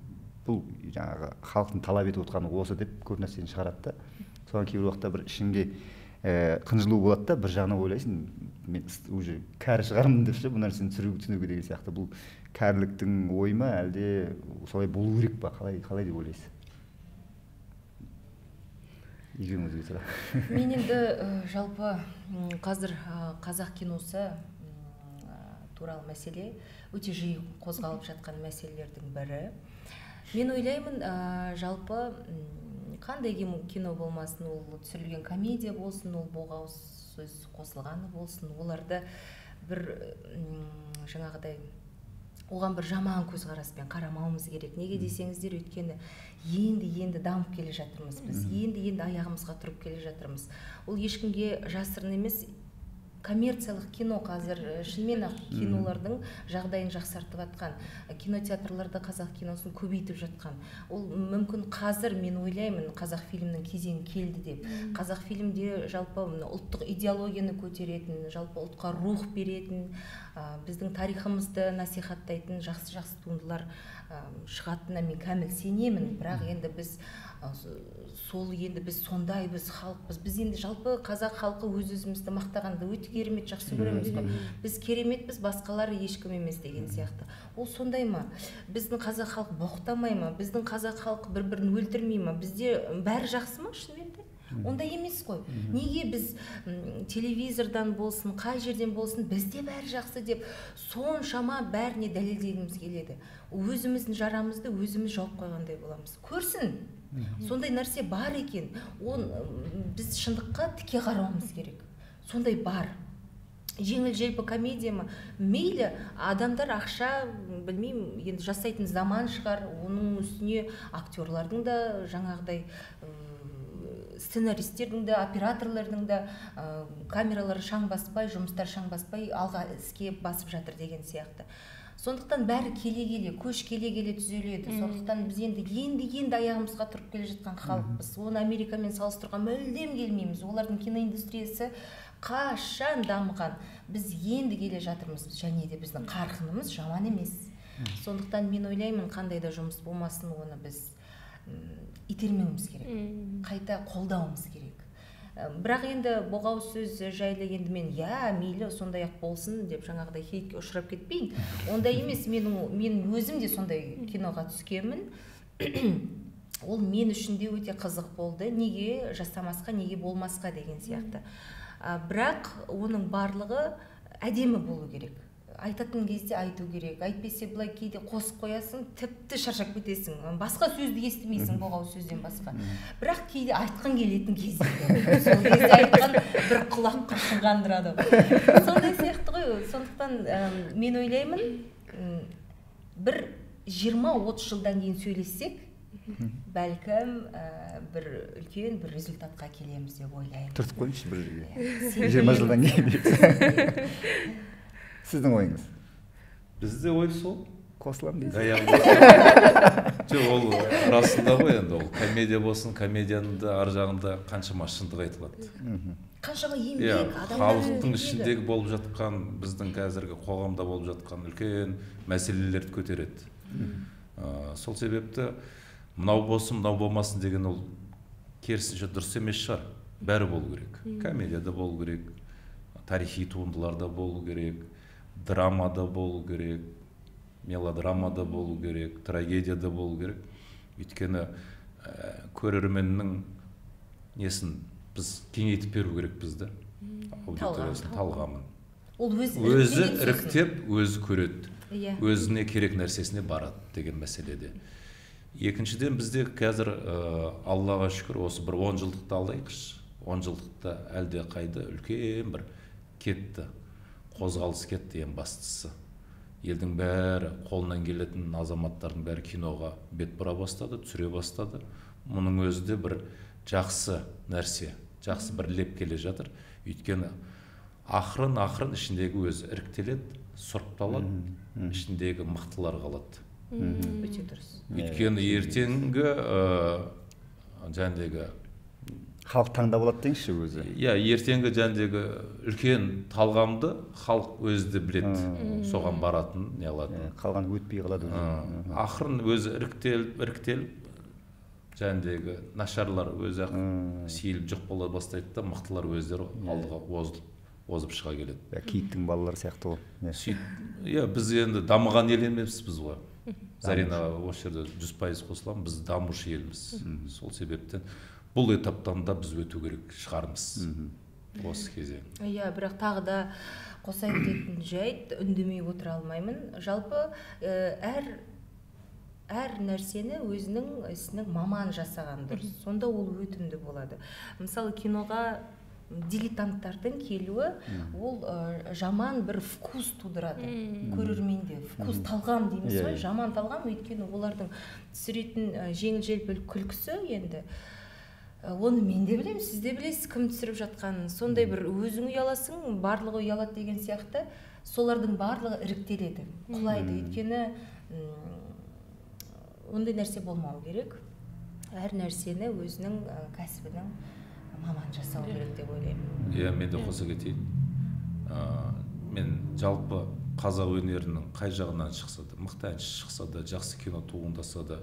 жаңағы халықтың талап етіп отқаны осы деп көп нәрсені шығарады да. Соған кейбір уақытта бір ішіңде қынжылу болады да, бір жағынан ойлайсың, мен уже кәрі шығармын деп ше, бұл нәрсені түсінуге деген сияқты. Бұл кәріліктің ойы ма, әлде солай болу керек па, қалай деп ойлайсыз? Екеуіңізге сұрақ. Мен енді жалпы қазір қазақ киносы туралы мәселе өте жиі қозғалып жатқан мәселелердің бірі. Мен ойлаймын, жалпы қандай кино болмасын, ол түсірілген комедия болсын, ол боғауыз сөз қосылғаны болсын, оларды бір жаңағыдай оған бір жаман көзқараспен қарамауымыз керек. Неге десеңіздер, өйткені енді дамып келе жатырмыз біз. Енді аяғымызға тұрып келе жатырмыз. Ол ешкімге жасырын емес. Коммерциялық кино қазір шынымен ақ кинолардың жағдайын жақсартып жатқан, кинотеатрларда қазақ киносын көбейтіп жатқан. Ол мүмкін қазір мен ойлаймын қазақ фильмнің кезеңі келді деп. Қазақ фильмде жалпы ұлттық идеологияны көтеретін, жалпы ұлтқа рух беретін, біздің тарихымызды насихаттайтын жақсы туындылар шығатынына мен кәміл сенемін. Бірақ енді біз сондай біз халықпыз. Біз енді жалпы қазақ халқы өзімізді мақтағанды өте керемет жақсы көреміз ғой. Біз кереметпіз, басқалары ешкім емес деген сияқты. Ол сондай ма? Біздің қазақ халқы боқтамай ма? Біздің қазақ халқы бір-бірін өлтірмей ма? Бізде бәрі жақсы ма шынымен де? Ондай емес қой. Неге біз телевизордан болсын, қай жерден болсын, бізде бәрі жақсы деп соншама бәріне дәлелдегіміз келеді. Өзіміздің жарамызды өзіміз жауып қойғандай боламыз. Көрсін, сондай нәрсе бар екен. Біз шындыққа тіке қарауымыз керек. Сондай бар. Жеңіл-желпі комедия ма? Мейлі, адамдар ақша, білмеймін, енді жасайтын заман шығар, оның үстіне актерлардың да жаңағыдай сценаристердің де, операторлардың да камералары шаң баспай, жұмыстар шаң баспай, алға іске басып жатыр деген сияқты. Сондықтан бәрі келе-келе, көш келе-келе түзеледі. Сондықтан біз енді аяғымызға тұрып келе жатқан халықпыз. Оны Америкамен салыстыруға мүлдем келмейміз. Олардың киноиндустриясы қашан дамыған. Біз енді келе жатырмыз, және де біздің қарқынымыз жаман емес. Сондықтан мен ойлаймын, қандай да жұмыс болмасын, оны біз итермеуіміз керек, қайта қолдауымыз керек. Бірақ енді боғау сөз жайлы енді мен мейлі сондай ақ болсын деп жаңағыдай хейтке ұшырап кетпейін. Ондай емес, мен өзім де сондай киноға түскенмін. Ол мен үшін де өте қызық болды. Неге жасамасқа, неге болмасқа деген сияқты. Бірақ оның барлығы әдемі болу керек. айтатын кезде айту керек, айтпесе былай кейде қосып қоясың, тіпті шаршап кетесің, басқа сөзді естімейсің боғау сөзден басқа. Бірақ кейде айтқан келетін кезде сол кезде айтқан бір құлаққа қандырады. Сондай сияқты ғой. Сондықтан мен ойлаймын, бір 20-30 жылдан кейін сөйлессек, бәлкім бір үлкен бір результатқа келеміз деп ойлаймын. Тұртып қойыңызшы бір жерге. 20 жылдан кейін. Сіздің ойыңыз? Бізде ой сол. Қосылам дейсіз. Жоқ, ол расында ғой енді, ол комедия болсын, комедияның да ар жағында қаншама шындық айтылады. Қаншама еңбек, халықтың ішіндегі болып жатқан, біздің қазіргі қоғамда болып жатқан үлкен мәселелерді көтереді. Сол себепті мынау болсын, мынау болмасын деген ол керісінше дұрыс емес шығар. Бәрі болу керек. Комедияда болу керек, тарихи туындыларда болу керек, драмада болу керек, мелодрамада болу керек, трагедияда болу керек. Өйткені көрерменнің несін біз кеңейтіп беру керек бізді. Аудиториясын, талғамын. Өзі іріктеп, өзі көреді. Өзіне керек нәрсесіне барады деген мәселеде. Екіншіден бізде қазір Аллаға шүкір осы бір 10 жылдықты алайықшы. 10 жылдықта әлде қайда үлкен бір кетті, қозғалыс кетті ең бастысы. Елдің бәрі, қолынан келетін азаматтардың бәрі киноға бет бұра бастады, түсіре бастады. Мұның өзі де бір жақсы нәрсе, жақсы бір леп келе жатыр. Өйткені ақырын ішіндегі өзі іріктеледі, сұрыпталады, ішіндегі мықтылар қалады. Өте дұрыс. Өйткені ертеңгі жәндегі халық таңдап алады дейінші өзі. Ертеңгі жәндегі үлкен талғамды халық өзі де біледі, соған баратын, не алады. Қалған өтпей қалады. Ақырын өзі іріктеліп, жәндегі нашарлар өзі ақ сейіліп жоқ бола бастайды да, мықтылар өздері алдыға озып шыға келеді. Киіктің балалары сияқты ғой. Біз енді дамыған ел емеспіз біз ғой. Зарина осы жерде 100% қосыламын, біз дамушы елміз. Сол себептен бұл этаптан да біз өту керек шығармыз осы кезең. Бірақ тағы да қоса кететін жайт, үндемей отыра алмаймын. Жалпы әр нәрсені өзінің ісінің маман жасаған дұрыс. Сонда ол өтімді болады. Мысалы киноға дилетанттардың келуі ол жаман бір вкус тудырады көрерменде. Вкус талғам дейміз ғой, жаман талғам, өйткені олардың түсіретін жеңіл-желпі күлкісі енді оны мен де білемін, сіз де білесіз кім түсіріп жатқанын. Сондай бір өзің ұяласың, барлығы ұялады деген сияқты, солардың барлығы іріктеледі, құлайды. Өйткені ондай нәрсе болмау керек. Әр нәрсені өзінің кәсібінің маман жасау керек деп ойлаймын. Мен де қоса кетейін. Мен жалпы қазақ өнерінің қай жағынан шықса да, мықты әнші шықса да, жақсы кино туындаса да,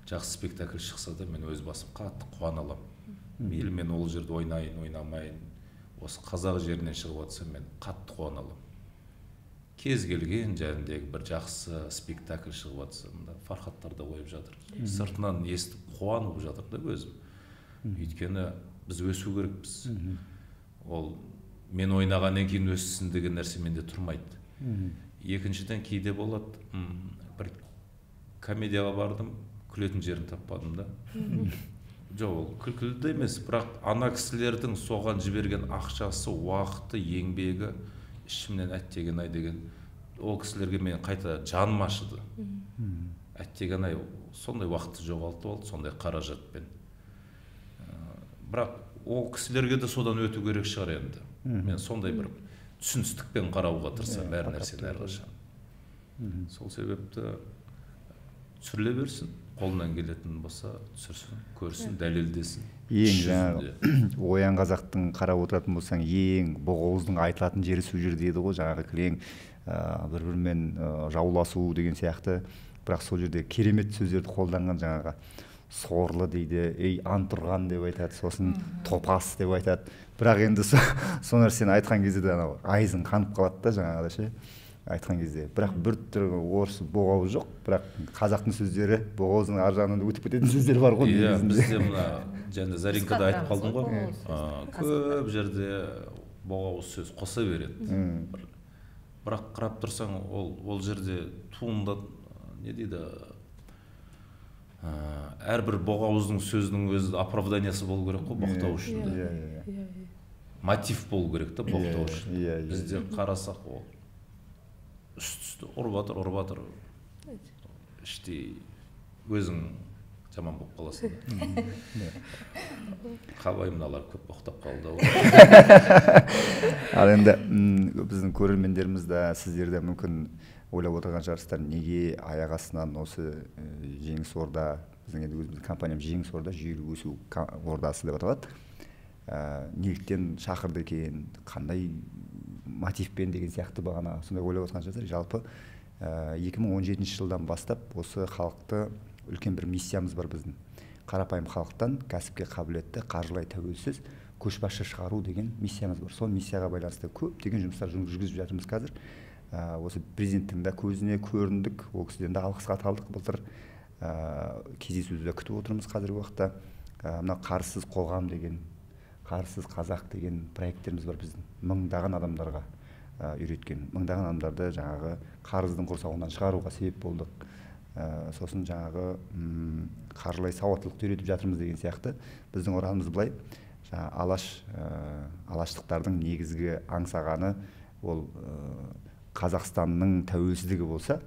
жақсы спектакль шықса да, мен өз басым қатты қуана аламын. Мейлі мен ол жерде ойнайын, ойнамайын, осы қазақ жерінен шығып жатса, мен қатты қуана аламын. Кез келген жеріндегі бір жақсы спектакль шығып жатса, Фархаттар да ойып жатыр. Сыртынан естіп қуанып жатыр да өзім. Өйткені біз өсу керекпіз. Ол мен ойнағаннан кейін өссін деген нәрсе менде тұрмайды. Екіншіден кейде болады, бір комедияға бардым, күлетін жерін таппадым да. Жоқ, ол күлкілді емес, бірақ ана кісілердің соған жіберген ақшасы, уақыты, еңбегі, ішімнен әттеген-ай деген, ол кісілерге мен қайта жаным ашыды. Әттеген-ай, сондай уақытты жоғалтып алды, сондай қаражатпен. Бірақ ол кісілерге де содан өту керек шығар енді. Мен сондай бір түсіністікпен қарауға тырысамын әр нәрсені әрқашан. Сол себепті түсіріле берсін, қолынан келетін болса түсірсін, көрсін, дәлелдесін. Ең жаңағы оян қазақтың қарап отыратын болсаң, ең боғауыздың айтылатын жері сол жер дейді ғой, жаңағы кілең бір-бірімен жауласу деген сияқты. Бірақ сол жерде керемет сөздерді қолданған, жаңағы сорлы дейді, антұрған деп айтады, сосын топас деп айтады. Бірақ енді сол нәрсені айтқан кезде де айызың қанып қалады да, жаңағыда ше айтқан кезде. Бірақ бір түрі орыс боғауыз жоқ, бірақ қазақтың сөздері боғауыздың ар жағынан өтіп кететін сөздер бар ғой. Бізде мына жаңа Заринкада айтып қалдым ғой, көп жерде боғауыз сөз қоса береді. бірақ қарап тұрсаң ол жерде туындады не дейді, әрбір боғауыздың сөзінің өзі оправданиясы болу керек қой боқтау үшін. Мотив болу керек та боқтау үшін. Бізде қарасақ ол үсті ұрып жатыр іштей өзің жаман болып қаласың. Қабай мыналар көп боқтап қалды. Ал енді біздің көрермендеріміз де сіздер де мүмкін ойлап отырған шығарсыздар, неге аяқ астынан осы Жеңіс Орда, біздің енді өзіміздің компаниямыз Жеңіс Орда жүйелі өсу ордасы деп аталады. Неліктен шақырды екен, қандай мотивпен деген сияқты бағана сондай ойлап отырған шығарсыздар. Жалпы 2017 жылдан бастап осы халықты үлкен бір миссиямыз бар біздің. Қарапайым халықтан кәсіпке қабілетті, қаржылай тәуелсіз, көшбасшы шығару деген миссиямыз бар. Сол миссияға байланысты көптеген жұмыстар жүргізіп жатырмыз қазір. Осы президенттің де көзіне көріндік, ол кісіден де алғыс хат алдық. Былтыр кездесуді күтіп отырмыз қазіргі уақытта. Мына қарсыз қоғам деген, қарсыз қазақ деген проекттеріміз бар біздің. Мыңдаған адамдарға үйреткен, мыңдаған адамдарды жаңағы қарыздың құрсауынан шығаруға себеп болдық. Сосын жаңағы қаржылай сауаттылықты үйретіп жатырмыз деген сияқты. Біздің ұранымыз былай, алаштықтардың негізгі аңсағаны ол Қазақстанның тәуелсіздігі болса,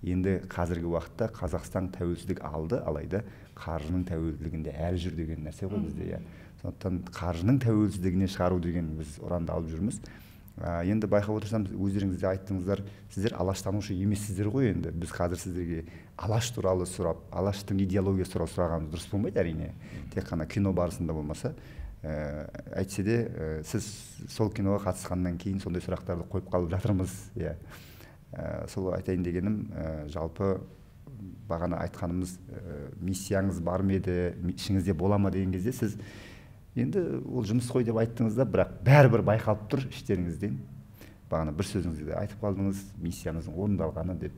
енді қазіргі уақытта Қазақстан тәуелсіздік алды, алайда қаржының тәуелсіздігінде әлі жүр деген нәрсе ғой бізде. Сондықтан қаржының тәуелсіздігіне шығару деген біз ұранды алып жүрміз. Енді байқап отырсам, өздеріңіз де айттыңыздар, сіздер алаштанушы емессіздер ғой енді. Біз қазір сіздерге алаш туралы сұрап, алаштың идеологиясы туралы сұрағанымыз дұрыс болмайды әрине. Тек қана кино барысында болмаса. Әйтсе де сіз сол киноға қатысқаннан кейін сондай сұрақтарды қойып қалып жатырмыз. Сол айтайын дегенім, жалпы бағана айтқанымыз миссияңыз бар ма еді, ішіңізде бола ма деген кезде сіз енді ол жұмыс қой деп айттыңыз да, бірақ бәрібір байқалып тұр іштеріңізден. Бағана бір сөзіңізде айтып қалдыңыз, миссиямыздың орындалғаны деп.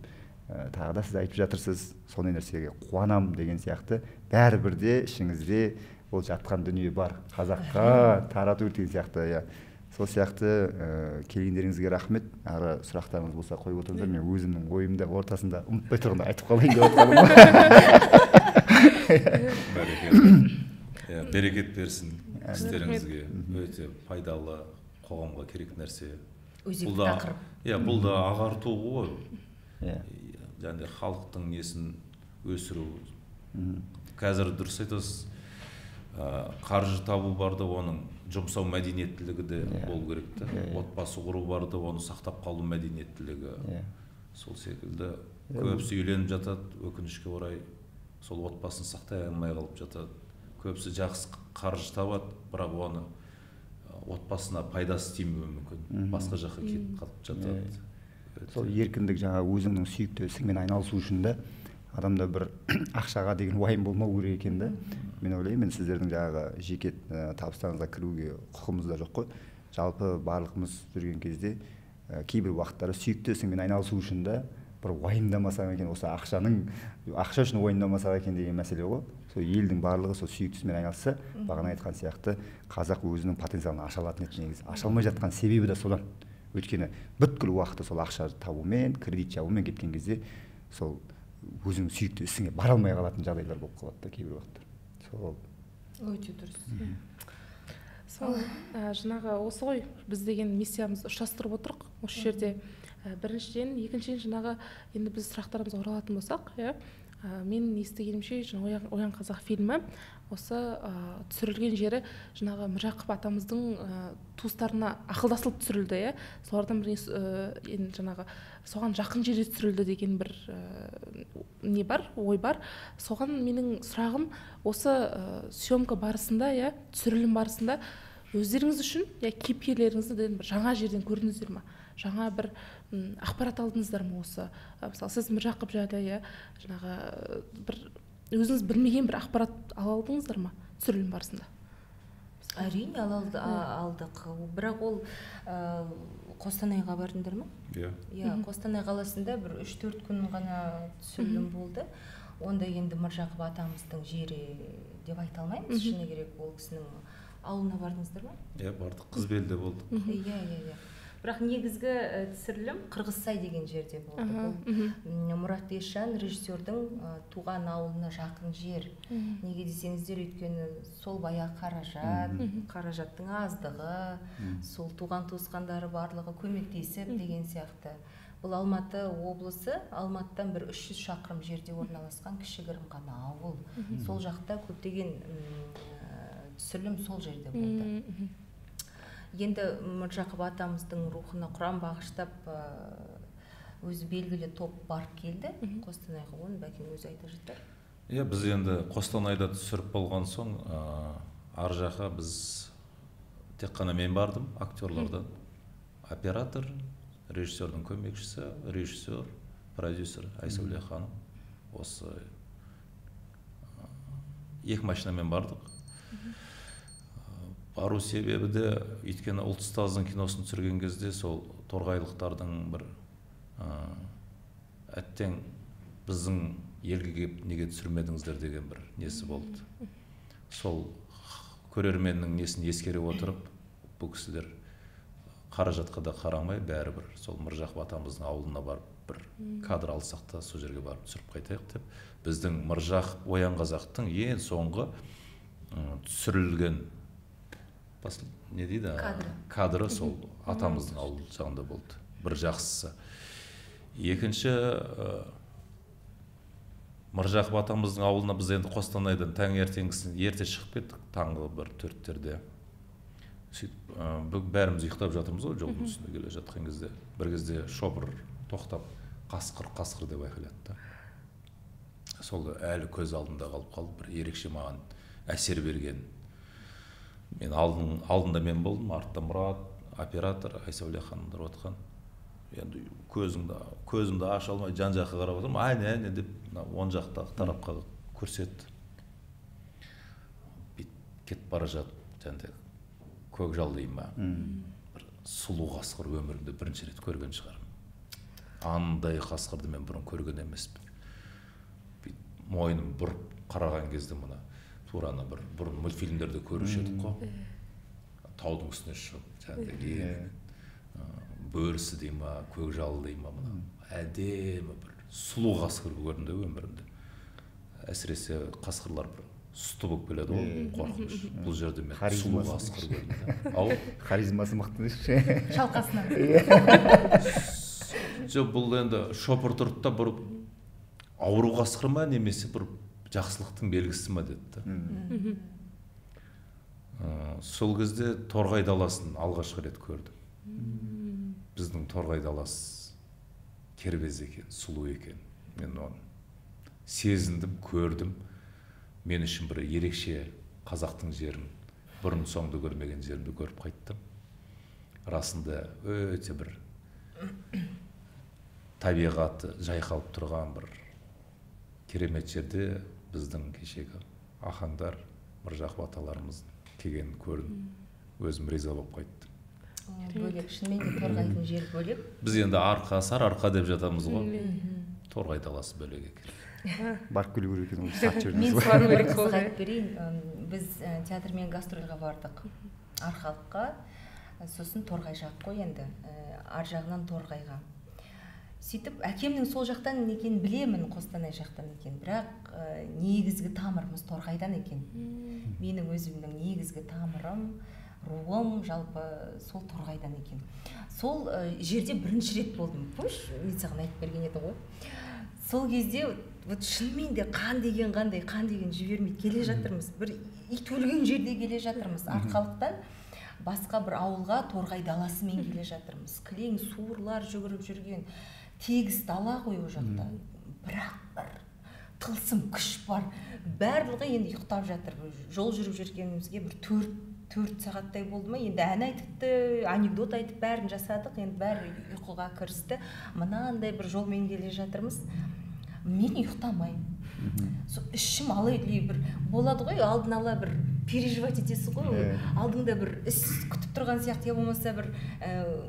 Тағы да сіз айтып жатырсыз, сондай нәрсеге қуанам деген сияқты. Бәрібір де ішіңізде ол жатқан дүние бар, қазаққа тарату деген сияқты. Сол сияқты келгендеріңізге рахмет. Ары сұрақтарыңыз болса қойып отырыңыздар. Мен өзімнің ойымды ортасында ұмытпай тұрғанда айтып қалайын деп отырмын. Берекет берсін істеріңізге. Өте пайдалы, қоғамға керек нәрсе. Өзекті тақырып. Бұл да ағарту ғой. Және халықтың несін өсіру. Қазір дұрыс айтасыз, қаржы табу барды, оның жұмсау мәдениеттілігі де болу керек та. Отбасы құру барды, оны сақтап қалу мәдениеттілігі. Сол секілді көбісі үйленіп жатады, өкінішке орай сол отбасын сақтай алмай қалып жатады. Көбісі жақсы қаржы табады, бірақ оны отбасына пайдасы тимеуі мүмкін. Басқа жаққа кетіп қалып жатады. Сол еркіндік жаңа өзіңнің сүйікті ісіңмен айналысу үшін де адамда бір ақшаға деген уайым болмау керек екен да. Мен ойлаймын, сіздердің жаңағы жеке табыстарыңызға кіруге құқығымыз да жоқ қой. Жалпы барлығымыз жүрген кезде кейбір уақыттары сүйікті ісіңмен айналысу үшін де бір уайымдамасақ екен, осы ақша үшін уайымдамасақ екен деген мәселе ғой. Сол елдің барлығы сол сүйіктісімен айналысса, бағана айтқан сияқты қазақ өзінің потенциалын аша алатын еді негізі. Аша алмай жатқан себебі де содан. Өйткені бүткіл уақыты сол ақша табумен, кредит жабумен кеткен кезде сол өзінің сүйікті ісіңе бара алмай қалатын жағдайлар болып қалады да кейбір уақытта. Сол өте дұрыс. Сол жаңағы осы ғой біз деген миссиямызды ұштастырып отырық осы жерде. Біріншіден, екіншіден жаңағы енді біз сұрақтарымызға оралатын болсақ, мен естігенімше Оян қазақ фильмі осы түсірілген жері жаңағы Міржақып атамыздың туыстарына ақылдасылып түсірілді. Солардан бір жаңағы соған жақын жерде түсірілді деген бір не бар, ой бар. Соған менің сұрағым, осы съемка барысында, түсірілім барысында өздеріңіз үшін кейіпкерлеріңізді бір жаңа жерден көрдіңіздер ме? Жаңа бір ақпарат алдыңыздар ма осы? Мысалы, сіз Міржақып жайлы жаңағы бір өзіңіз білмеген бір ақпарат ала алдыңыздар ма түсірілім барысында? Әрине алдық. Бірақ ол Қостанайға бардыңдар ма? Иә, Қостанай қаласында бір 3-4 күн ғана түсірілім болды. Онда енді Міржақып атамыздың жері деп айта алмаймыз. Шыны керек, ол кісінің ауылына бардыңыздар ма? Иә, бардық. Қызбелде болдық. Иә. бірақ негізгі түсірілім Қырғызсай деген жерде болды. Бұл Мұрат Есжан режиссердің туған ауылына жақын жер. Неге десеңіздер, өйткені сол баяғы қаражаттың аздығы, сол туған туысқандары барлығы көмектесіп деген сияқты. Бұл Алматы облысы, Алматыдан бір 300 шақырым жерде орналасқан кішігірім ғана ауыл. Сол жақта көптеген түсірілім сол жерде болды. Енді Міржақып атамыздың рухына құран бағыштап өзі белгілі топ барып келді Қостанайға. Оны Бәкең өзі айта жатар. Біз енді Қостанайда түсіріп болған соң, ар жаққа біз тек қана мен бардым, актерлардан. Оператор, режиссердің көмекшісі, режиссер, продюсер Айсәуле ханым. Осы 2 машинамен бардық. Бару себебі де, өйткені ұлт ұстаздың киносын түсірген кезде сол торғайлықтардың бір әттең біздің елге келіп неге түсірмедіңіздер деген бір несі болды. Сол көрерменнің несін ескере отырып, бұл кісілер қаражатқа да қарамай, бәрібір сол Міржақып атамыздың ауылына барып бір кадр алсақ та сол жерге барып түсіріп қайтайық деп, біздің Міржақып Оян қазақтың ең соңғы түсірілген не дейді, кадры сол атамыздың ауыл жағында болды. Бір жақсысы. Екінші, Міржақып атамыздың ауылына біз енді Қостанайдан таңертеңгісін ерте шығып кеттік, таңғы бір 4-терде. Бәріміз ұйықтап жатырмыз ғой, жолдың үстінде келе жатқан кезде. Бір кезде шопыр тоқтап, қасқыр деп айқайлады. Сол әлі көз алдында қалып қалды, бір ерекше маған әсер берген. Мен алдында мен болдым, артта Мұрат, оператор, Айсәуле ханымдар отқан. Енді көзімді аша алмай жан жаққа қарап отырмын, әне деп оң жақтағы тарапқа көрсетті. Кетіп бара жатып, көкжал дейін ба, бір сұлу қасқыр өмірімде бірінші рет көрген шығармын. Андай қасқырды мен бұрын көрген емеспін. Мойным бұрып қараған кезде мұна тураны бір бұрын мультфильмдерде көруші едік қой. Таудың үстіне шығып, бөрісі дейм ба, көкжалы дейм ба, әдемі бір сұлу қасқыр көрдім өмірімде. Әсіресе қасқырлар бір сұсты болып келеді ғой, қорқыныш. Бұл жерде мен сұлу қасқыр көрдім. Харизмасы мықты деші. Шалқасынан. Жоқ, бұл енді шопыр тұрды да бір ауру қасқыр ма немесе бір жақсылықтың белгісі ма деді. Сол кезде Торғай даласын алғашқы рет көрдім. Біздің Торғай даласы кербез екен, сұлу екен. Мен оны сезіндім, көрдім. Мен үшін бір ерекше қазақтың жерін, бұрын соңды көрмеген жерімді көріп қайттым. Расында өте бір табиғаты жайқалып тұрған бір керемет жерде біздің кешегі ахаңдар, Міржақып аталарымыз келгенін көрдім. Өзім риза болып қайттым. Бөлек, шынымен де Торғайдың жері бөлек. Біз енді арқа, сарыарқа деп жатамыз ғой. Торғай даласы бөлек екен. Барып келу керек екен, сат жерден. Мен сұрағым бір қызық айтып берейін. Біз театрмен гастрольға бардық Арқалыққа, сосын Торғай жақ қой енді, ар жағынан Торғайға. Сөйтіп, әкемнің сол жақтан екен білемін, Қостанай жақтан екен, бірақ негізгі тамырымыз Торғайдан екен. Менің өзімнің негізгі тамырым, руым жалпы сол Торғайдан екен. Сол жерде бірінші рет болдым. Қош, мен саған айтып берген еді ғой. Сол кезде шынымен де қан деген жібермей келе жатырмыз. Бір ит өлген жерде келе жатырмыз. Арқалықтан басқа бір ауылға Торғай даласымен келе жатырмыз. Кілең суырлар жүгіріп жүрген, тегіс дала ғой о жақта. Бірақ бір тылсым күш бар. Барлығы енді ұйықтап жатыр. Жол жүріп жүргенімізге бір 4 сағаттай болды ма, енді ән айтыпты, анекдот айтып бәрін жасадық, енді бәрі ұйқыға кірісті. Мынандай бір жолмен келе жатырмыз. Мен ұйықтамаймын. Ішім алай-дүлей бір болады ғой, алдын ала бір переживать етесіз ғой, алдыңда бір іс күтіп тұрған сияқты, я болмаса бір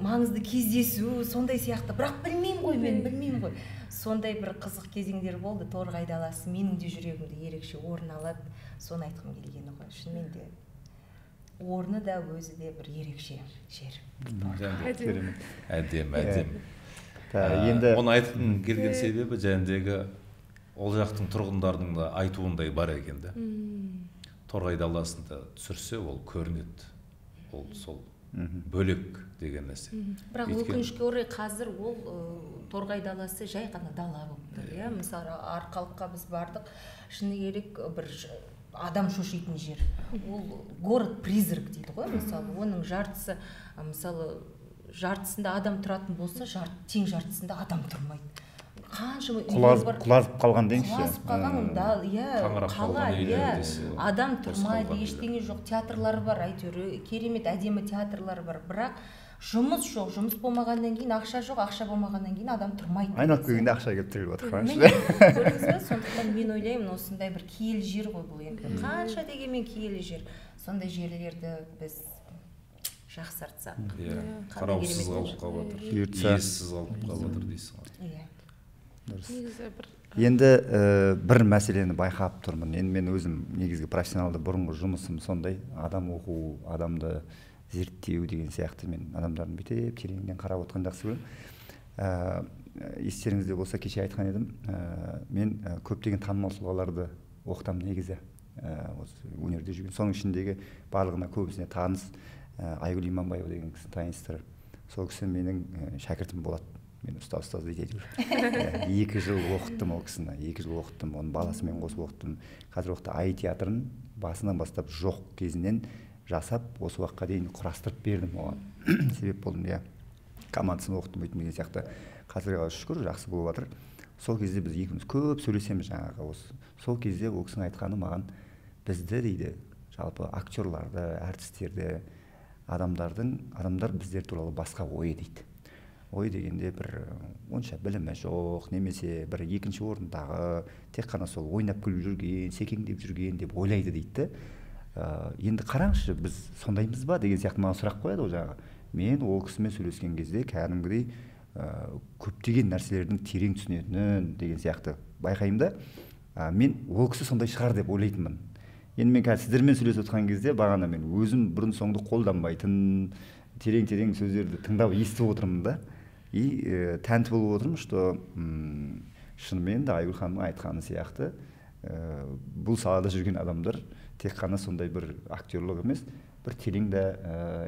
маңызды кездесу, сондай сияқты. Бірақ білмеймін ғой. Сондай бір қызық кезеңдер болды. Торғай даласы менің де жүрегімде ерекше орын алады. Соны айтқым келгені ғой, шынымен де. орны да өзі де бір ерекше жер. Әдемі. Енді оны айтқым келген себебі жәндегі ол жақтың тұрғындардың да айтуындай бар екен да. Торғай даласында түсірсе ол көрінеді. Ол сол бөлек деген нәрсе. Бірақ өкінішке орай қазір ол Торғай даласы жай ғана дала болып тұр. Иә, мысалы Арқалыққа біз бардық, шыны керек бір адам шошитын жер. Ол город-призрак дейді ғой, мысалы, оның жартысы, мысалы, жартысында адам тұратын болса, тең жартысында адам тұрмайды. Қаншама үйлер бар. Құлазып қалған дейінші. Құлазып қалған, қала, адам тұрмайды, ештеңе жоқ, театрлар бар, әйтеуір керемет әдемі театрлар бар, бірақ жұмыс жоқ, жұмыс болмағаннан кейін ақша жоқ, ақша болмағаннан кейін адам тұрмайды. Айналып келгенде ақша келіп тіреліп отыр. Көрдіңіз бе? Сондықтан мен ойлаймын, осындай бір киелі жер ғой бұл енді. Қанша дегенмен киелі жер. Сондай жерлерді біз жақсартсақ. Қараусыз қалып қалып отыр. Иессіз қалып отыр дейсің ғой. Енді бір мәселені байқап тұрмын. Енді мен өзім негізгі профессионалды бұрынғы жұмысым сондай, адам оқу, адамды зерттеу деген сияқты. Мен адамдардың бүйтіп тереңнен қарап отырған жақсы көремін. Естеріңізде болса, кеше айтқан едім, мен көптеген танымал тұлғаларды оқытамын негізі. Өнерде жүрген. Соның ішіндегі барлығына көбісіне таныс Айгүл Иманбаева деген кісі таныстырып. Сол кісі менің шәкіртім болады. Мен ұстаз дейді әйтеуір. 2 жыл оқыттым ол кісіні, 2 жыл оқыттым, оның баласымен қосып оқыттым. Қазір уақытта ай театрын басынан бастап жоқ кезінен жасап, осы уақытқа дейін құрастырып бердім оған. Себеп болдым, командасын оқыттым өйтім деген сияқты. Қазірге шүкір жақсы болып жатыр. Сол кезде біз екеуміз көп сөйлесеміз жаңағы осы. Сол кезде ол кісінің айтқаны маған, бізді дейді, жалпы актерларды, әртістерді, адамдар біздер туралы басқа ой дейді. Ой дегенде бір онша білімі жоқ, немесе бір екінші орындағы, тек қана сол ойнап күліп жүрген, секеңдеп жүрген деп ойлайды дейді. Енді қараңызшы, біз сондаймыз ба деген сияқты маған сұрақ қояды ол жаңағы. Мен ол кісімен сөйлескен кезде кәдімгідей көптеген нәрселердің терең түсінетінін деген сияқты байқаймын да. Мен ол кісі сондай шығар деп ойлайтынмын. Енді мен қазір сіздермен сөйлесіп отқан кезде бағана мен өзім бұрын соңды қолданбайтын терең сөздерді тыңдап естіп отырмын да. И тәнті болып отырмын, что шынымен де Айгүл ханымның айтқаны сияқты бұл салада жүрген адамдар тек қана сондай бір актерлық емес, бір терең де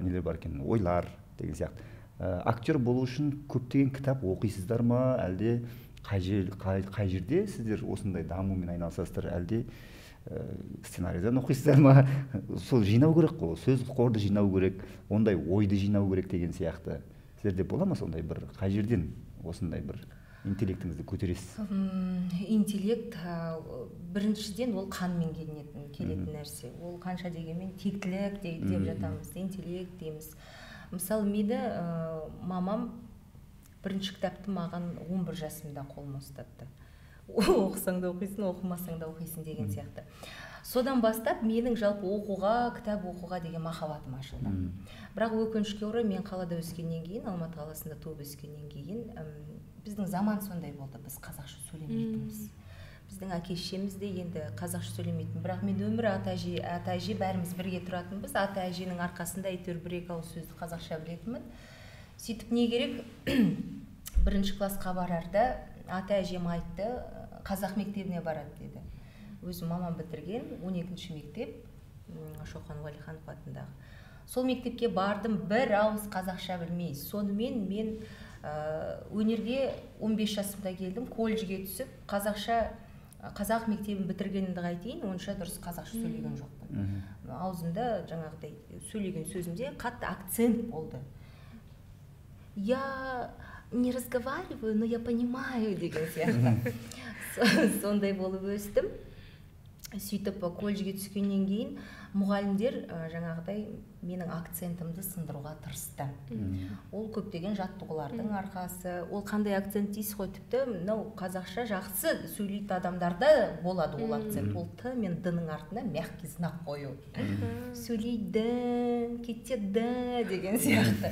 нелер бар екен, ойлар деген сияқты. Актер болу үшін көптеген кітап оқисыздар ма, әлде қай жерде сіздер осындай дамумен айналысасыздар, әлде сценарийден оқисыздар ма? Сол жинау керек қой, сөз қорды жинау керек, ондай ойды жинау керек деген сияқты. Сіздерде бола ма сондай бір, қай жерден осындай бір интеллектіңізді көтересіз? Интеллект біріншіден ол қанмен келетін нәрсе. Ол қанша дегенмен тектілік деп жатамыз, интеллект дейміз. Мысалы, мені мамам бірінші кітапты маған 11 жасымда қолыма ұстатты. Оқысаң да оқисың, оқымасаң да оқисың деген сияқты. Содан бастап менің жалпы оқуға, кітап оқуға деген махаббатым ашылды. Бірақ өкінішке орай мен қалада өскеннен кейін, Алматы қаласында туып өскеннен кейін, біздің заман сондай болды, біз қазақша сөйлемейтінбіз. Біздің әке-шешеміз де енді қазақша сөйлемейтін. Бірақ мен өмір ата-әже бәріміз бірге тұратынбыз. Ата-әженің арқасында әйтеуір 1-2 ауыз сөзді қазақша білетінмін. Сөйтіп не керек? 1-ші классқа барарда ата-әжем айтты, қазақ мектебіне барады деді. Өзім мамам бітірген 12-ші мектеп, Шоқан Уәлиханов атындағы. Сол мектепке бардым, бір ауыз қазақша білмей. Сонымен мен өнерге 15 жасымда келдім, колледжге түсіп, қазақ мектебін бітіргенімді қайтейін, онша дұрыс қазақша сөйлеген жоқпын. Аузымда жаңағыдай сөйлеген сөзімде қатты акцент болды. Я не разговариваю, но я понимаю деген сияқты. Сондай болып өстім. Сөйтіп колледжге түскеннен кейін мұғалімдер жаңағыдай менің акцентімді сындыруға тырысты. Ол көптеген жаттығулардың арқасы. Ол қандай акцент дейсіз ғой, тіпті мынау қазақша жақсы сөйлейтін адамдарда болады ол акцент. Ол т мен д-ның артына мягкий знак қою. Сөйлейді, кетеді деген сияқты.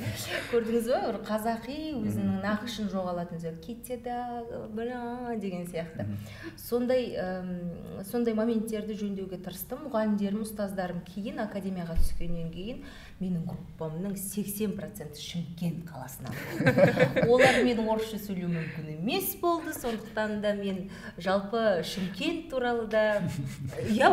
Көрдіңіз бе? Қазақи өзінің нақышын жоғалатын сөз. Кетеді, деген сияқты. Сондай моменттер мекендерді жөндеуге тырыстым. Мұғалімдерім, ұстаздарым кейін академияға түскеннен кейін менің группамның 80% Шымкент қаласынан болды. Олар менің орысша сөйлеу мүмкін емес болды, сондықтан да мен жалпы Шымкент туралы да,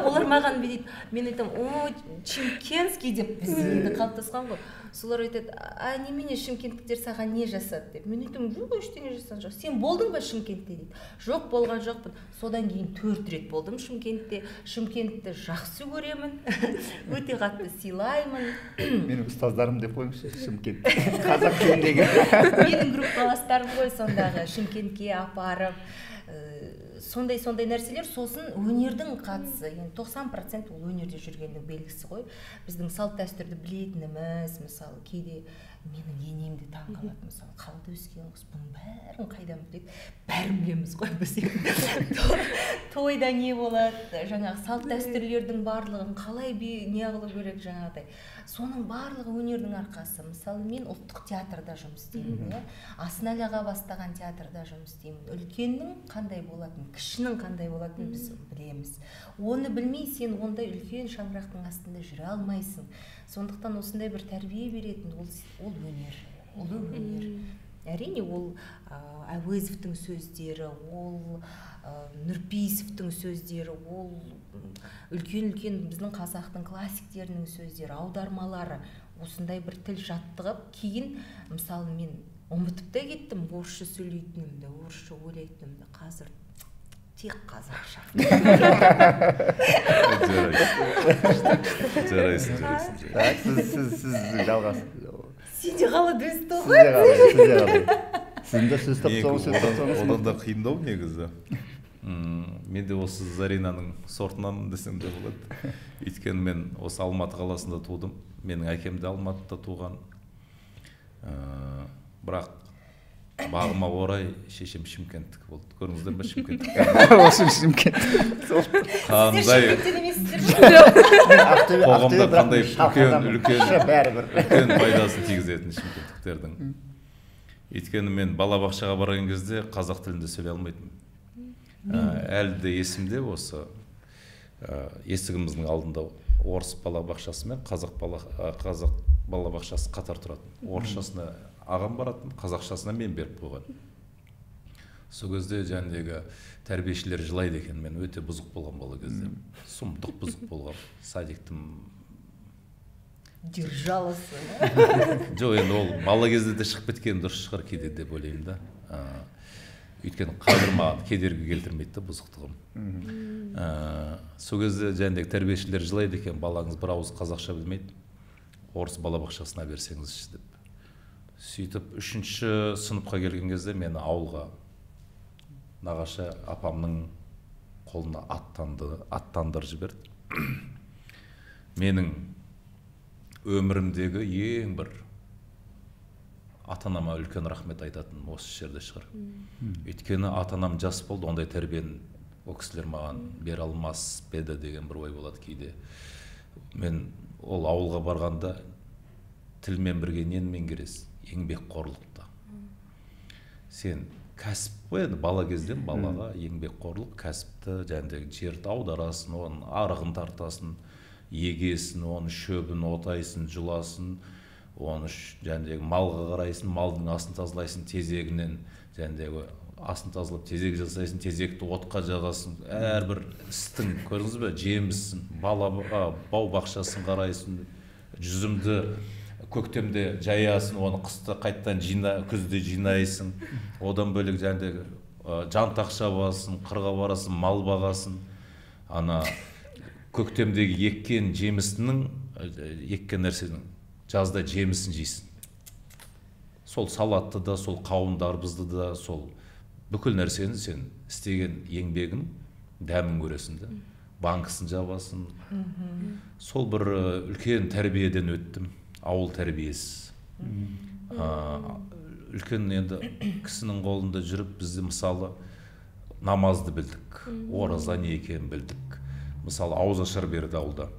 олар маған дейді, мен айтам, о, Шымкентский деп біз енді қалыптасқан ғой. Солар айтады, немене шымкенттіктер саған не жасады деп. Мен айтам, жоқ, ештеңе жасаған жоқ. Сен болдың ба Шымкентте дейді. Жоқ, болған жоқпын. Содан кейін 4 рет болдым Шымкентте. Шымкентті жақсы көремін, өте қатты сыйлаймын. Менің ұстаздарым деп қойыңызшы, Шымкент. Қазақ тіліндегі. Менің группаластарым ғой сондағы, Шымкентке апарып, сондай нәрселер. Сосын өнердің қатысы, 90% ол өнерде жүргеннің белгісі ғой. Біздің салт дәстүрді білетініміз, мысалы, кейде менің енемді таң қалады, мысалы, қалада өскен қыз бұның бәрін қайдан біледі? Бәрін білеміз ғой біз. Тойда не болады, жаңағы салт дәстүрлердің барлығын қалай не қылу керек жаңағыдай. Соның барлығы өнердің арқасы. Мысалы, мен ұлттық театрда жұмыс істеймін, Асынәлі аға бастаған театрда жұмыс істеймін. Үлкеннің қандай болатынын, кішінің қандай болатынын біз білеміз. Оны білмей сен ондай үлкен шаңырақтың астында жүре алмайсың. Сондықтан осындай бір тәрбие беретін ол өнер. Ол өнер. Әрине, ол Әуезовтің сөздері, ол Нұрпейісовтің сөздері, ол үлкен біздің қазақтың классиктерінің сөздері, аудармалары, осындай бір тіл жаттығып, кейін, мысалы, мен ұмытып та кеттім орысша сөйлейтінімді, орысша ойлайтынымды, қазір тек қазақша. Жарайсың. Сіз жалғасыз. Сен де қалады өз тоғы. Сізді сөз тапсаңыз. Одан да қиындау негізі. Мен де осы Заринаның сортынан десем де болады. Өйткені мен осы Алматы қаласында тудым. Менің әкем де Алматыда туған. Бірақ бағыма орай шешем Шымкенттік болды. Көрдіңіздер ме Шымкенттік? Осы Шымкент. Қандай қоғамда қандай үлкен пайдасын тигізетін шымкенттіктердің. Өйткені мен балабақшаға барған кезде қазақ тілінде сөйлей алмайтынмын. Әлі де есімде осы есігіміздің алдында орыс балабақшасы мен қазақ балабақшасы қатар тұратын. Орысшасына ағам баратын, қазақшасына мен беріп қойған. Сол кезде жәндегі тәрбиешілер жылайды екен, мен өте бұзық болған бала кезде. Сұмдық бұзық болған. Садиктің держалысы. Жоқ, енді ол бала кезде де шығып кеткен дұрыс шығар кейде деп ойлаймын да. Өйткені қазір маған кедергі келтірмейді бұзықтығым. Сол кезде жәндегі тәрбиешілер жылайды екен, балаңыз бір ауыз қазақша білмейді, орыс балабақшасына берсеңізші деп. Сөйтіп, 3-ші сыныпқа келген кезде мені ауылға нағашы апамның қолына аттандырып жіберді. Менің өмірімдегі ең бір ата-анама үлкен рахмет айтатын осы жерде шығар. Өйткені ата-анам жас болды, ондай тәрбиені ол кісілер маған бере алмас еді деген бір ой болады кейде. Мен ол ауылға барғанда тілмен бірге нені меңгересің? Еңбекқорлықта. Сен кәсіп қой, енді бала кезден балаға еңбекқорлық, кәсіпті, жәндегі жерді аударасын, оның арығын тартасын, егесін, оның шөбін отайсын, жұласын, оны жәндегі малға қарайсын, малдың астын тазалайсын, тезегінен жәндегі астын тазалап тезек жасайсын, тезекті отқа жағасын, әрбір істің, көрдіңіз бе, жемісін, бау бақшасын қарайсын, жүзімді көктемде жаясын, оны қысты қайттан күзде жинайсын, одан бөлек жәндегі жантақ шабасын, қырға барасын, мал бағасын, ана көктемдегі еккен жемісінің, еккен нәрсенің жазда жемісін жейсін. Сол салатты да, сол қауынды арбызды да, сол бүкіл нәрсені сен істеген еңбегін дәмін көресің де, банкысын жабасын. Сол бір үлкен тәрбиеден өттім. Ауыл тәрбиесі. Үлкен енді кісінің қолында жүріп бізді мысалы намазды білдік, ораза не екенін білдік. Мысалы ауызашар берді ауылда.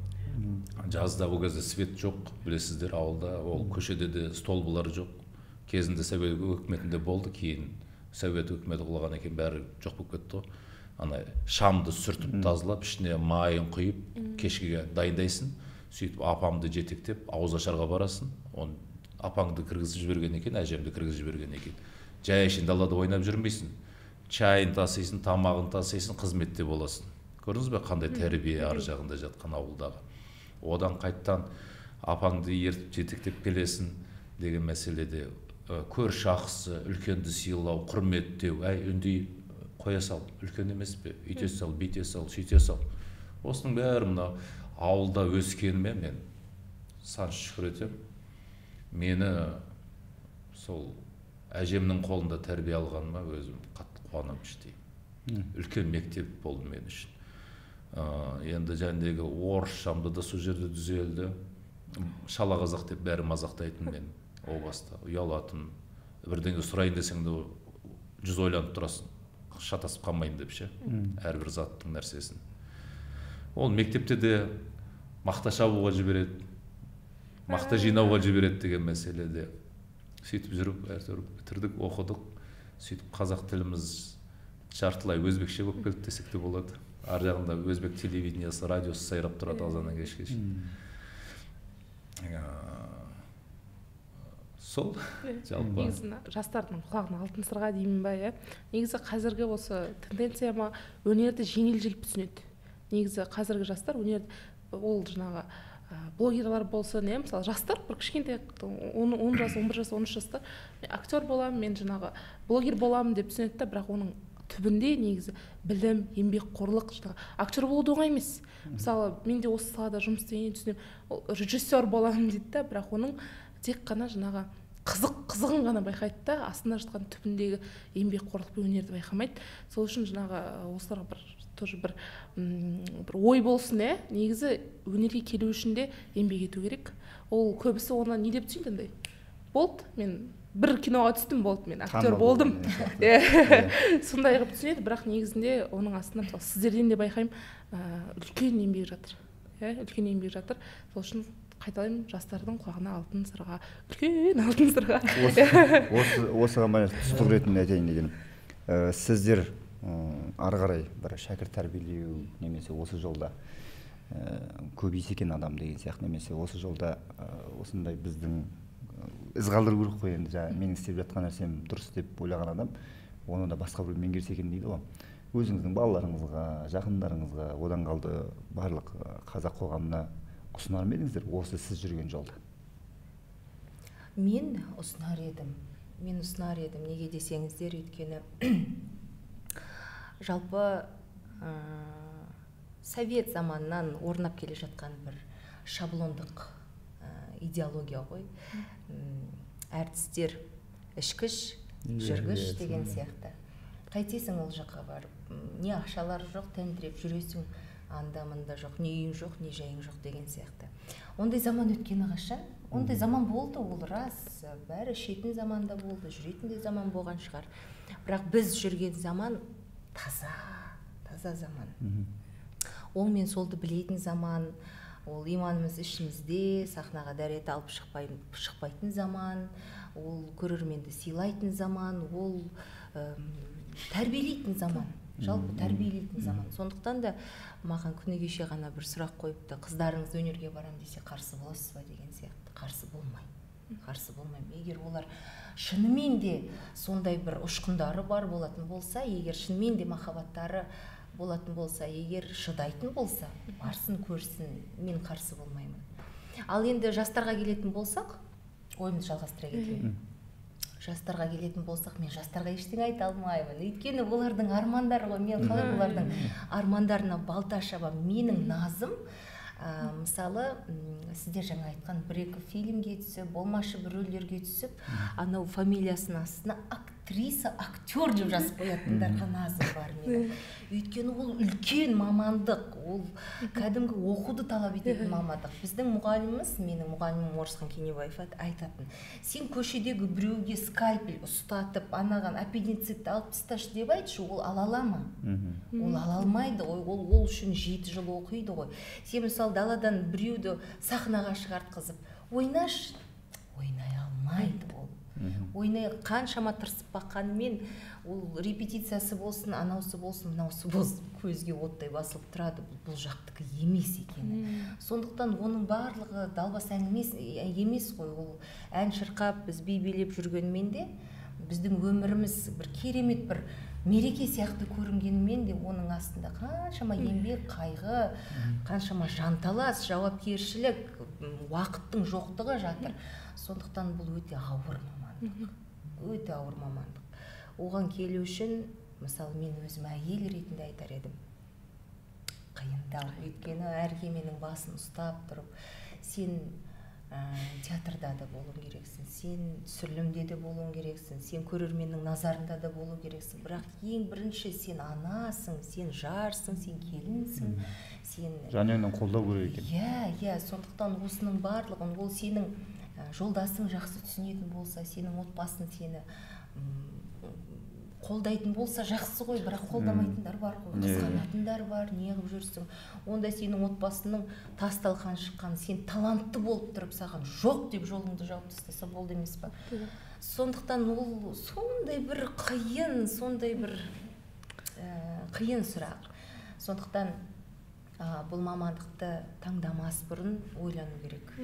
Жазда ол кезде свет жоқ, білесіздер, ауылда ол көшеде де столбылар жоқ. Кезінде Совет өкіметінде болды, кейін Совет өкіметі құлаған екен, бәрі жоқ болып кетті ғой. ана шамды сүртіп тазалап ішіне майын құйып кешкіге дайындайсың, сөйтіп апамды жетектеп ауызашарға барасың, оны апаңды кіргізіп жіберген екен, әжемді кіргізіп жіберген екен. Жай әшейін далада ойнап жүрмейсің, чайын тасисың, тамағын тасисың, қызметте боласың. Көрдіңіз бе, қандай тәрбие ар жағында жатқан ауылдағы. Одан қайттан апаңды ертіп жетектеп келесің деген мәселеде көрші ақысы, үлкенді сыйлау, құрметтеу, әй үндей қоя сал, үлкен емес пе, үйте сал, бүйте сал, сөйте сал. Осының бәрі мына ауылда өскеніме мен сан шүкір етем. Мені сол әжемнің қолында тәрбие алғаныма өзім қатты қуанамын іштей. Үлкен мектеп болды мен үшін. Енді жәндегі орысшамды да сол жерде түзелді. Шала қазақ деп бәрі мазақтайтын мен. О баста ұялатын, бірдеңе сұрайын десең де 100 ойланып тұрасың, шатасып қалмайын деп ше, әрбір заттың нәрсесін. Ол мектепте де мақта шабуға жібереді, мақта жинауға жібереді деген мәселеде. Сөйтіп жүріп, әртүр бітірдік, оқыдық. Сөйтіп қазақ тіліміз жартылай өзбекше болып келді десек те болады. Ар жағында өзбек телевидениесі, радиосы сайрап тұрады азаннан кешке шейін. Сол жалпы негізі жастардың құлағына алтын сырға деймін ба, негізі қазіргі осы тенденция ма, өнерді жеңіл-желпі түсінеді. Негізі қазіргі жастар өнерді, ол жаңағы блогерлар болсын, мысалы жастар бір кішкентай 10 жас, 11 жас, 13 жастар актер боламын, мен жаңағы блогер боламын деп түсінеді да, бірақ оның түбінде негізі білім, еңбекқорлық, актер болу оңай емес. Мысалы мен де осы салада жұмыс істегеннен түсінемін, режиссер боламын дейді да, бірақ оның тек қана жаңағы қызығын ғана байқайды да, астында жатқан түбіндегі еңбекқорлық пен өнерді байқамайды. Сол үшін жаңағы осыларға бір ой болсын, негізі өнерге келу үшін де еңбек ету керек. Ол көбісі оны не деп түсінді, андай болды, мен бір киноға түстім, болды, мен актер болдым, сондай қылып түсінеді. Бірақ негізінде оның астында мысалы сіздерден де байқаймын, үлкен еңбек жатыр, үлкен еңбек жатыр. Сол үшін қайталаймын, жастардың құлағына алтын сырға, үлкен алтын сырға. Осыған байланысты тұстық ретінде айтайын дегенім, сіздер ары қарай бір шәкірт тәрбиелеу немесе осы жолда көбейсе екен адам деген сияқты, немесе осы жолда осындай біздің із қалдыру керек қой, енді менің істеп жатқан нәрсем дұрыс деп ойлаған адам оны да басқа біреу меңгерсе екен дейді ғой. Өзіңіздің балаларыңызға, жақындарыңызға, одан қалды барлық қазақ қоғамына ұсынар ма едіңіздер осы сіз жүрген жолда? Мен ұсынар едім. Неге десеңіздер, өйткені жалпы совет заманынан орнап келе жатқан бір шаблондық идеология ғой. Әртістер ішкіш, жүргіш деген сияқты. Қайтесің ол жаққа барып, не ақшалар жоқ, тәнтіреп жүресің, анда-мында жоқ, не үйің жоқ, не жайың жоқ деген сияқты. Ондай заман өткені қашан? Ондай заман болды, ол рас. Бәрі ішетін заманда болды, жүретін де заман болған шығар. Бірақ біз жүрген заман таза заман. Ол мен солды білетін заман, ол иманымыз ішімізде, сахнаға дәрет алып шықпайтын заман, ол көрерменді сыйлайтын заман, ол тәрбиелейтін заман, жалпы тәрбиелейтін заман. Сондықтан да маған күні кеше ғана бір сұрақ қойыпты, қыздарыңыз өнерге барам десе қарсы боласыз ба деген сияқты. Қарсы болмаймын. Егер олар шынымен де сондай бір ұшқындары бар болатын болса, егер шынымен де махаббаттары болатын болса, егер шыдайтын болса, барсын көрсін, мен қарсы болмаймын. Ал енді жастарға келетін болсақ, ойымды жалғастыра кетейін. Жастарға келетін болсақ, мен жастарға ештеңе айта алмаймын. Өйткені олардың армандары ғой, мен қалай олардың армандарына балта шабамын. Менің назым, мысалы, сіздер жаңа айтқан бір-екі фильмге түсіп, болмашы бір рөлдерге түсіп, анау фамилиясын астына актриса, актер деп жазып қоятындарға назым бар менің. Өйткені ол үлкен мамандық, ол кәдімгі оқуды талап ететін мамандық. Біздің мұғаліміміз, менің мұғалімім Орысхан Кенебаев айтатын, сен көшедегі біреуге скальпель ұстатып, анаған аппендицитті алып тасташы деп айтшы, ол ала ала ма? Ол ала алмайды ғой, ол үшін 7 жыл оқиды ғой. Сен мысалы даладан біреуді сахнаға шығартқызып, ойнаш, ойнай алмайды ол. ойнай қаншама тырысып баққанымен ол репетициясы болсын, анаусы болсын, мынаусы болсын, көзге оттай басылып тұрады, бұл жақтікі емес екені. Сондықтан оның барлығы далбас әңгіме емес қой. Ол ән шырқап, біз би билеп жүргенмен де біздің өміріміз бір керемет бір мереке сияқты көрінгенмен де оның астында қаншама еңбек, қайғы, қаншама жанталас, жауапкершілік, уақыттың жоқтығы жатыр. Сондықтан бұл өте ауыр мамандық. Өте ауыр мамандық. Оған келу үшін, мысалы, мен өзім әйел ретінде айтар едім. Қиындау. Өйткені әр кеменің басын ұстап тұрып, сен театрда да болуың керексің, сен түсірілімде де болуың керексің, сен көрерменнің назарында да болу керексің. Бірақ ең бірінші сен анасың, сен жарсың, сен келінсің, сен жанұяңнан қолдау керек екен. Иә, сондықтан осының барлығын, ол сенің жолдасың жақсы түсінетін болса, сенің отбасың сені қолдайтын болса жақсы ғой, бірақ қолдамайтындар бар ғой, қызғанатындар бар, неғып жүрсің. Онда сенің отбасының тас-талқан шыққан, сен талантты болып тұрып, саған жоқ деп жолыңды жауып тастаса болды емес па? Сондықтан ол сондай бір қиын сұрақ. Сондықтан бұл мамандықты таңдамас бұрын ойлану керек.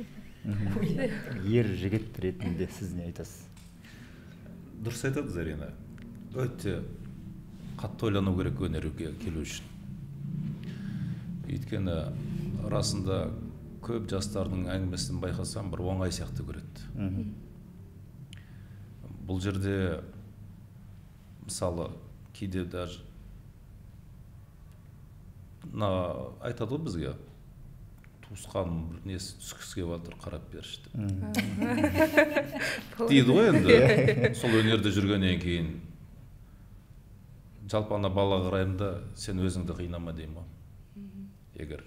Ер жігіт ретінде сіз не айтасыз? Дұрыс айтады Зарина. Өте қатты ойлану керек өнерге келу үшін. Өйткені расында көп жастардың әңгімесін байқасам бір оңай сияқты көреді. Бұл жерде мысалы кейде даже айтады ғой бізге, туысқаным бір несі түскісі келіп жатыр, қарап берші дейді ғой енді. Сол өнерде жүргеннен кейін жалпы ана балаға қараймын да, сен өзіңді қинама деймін ғой. Егер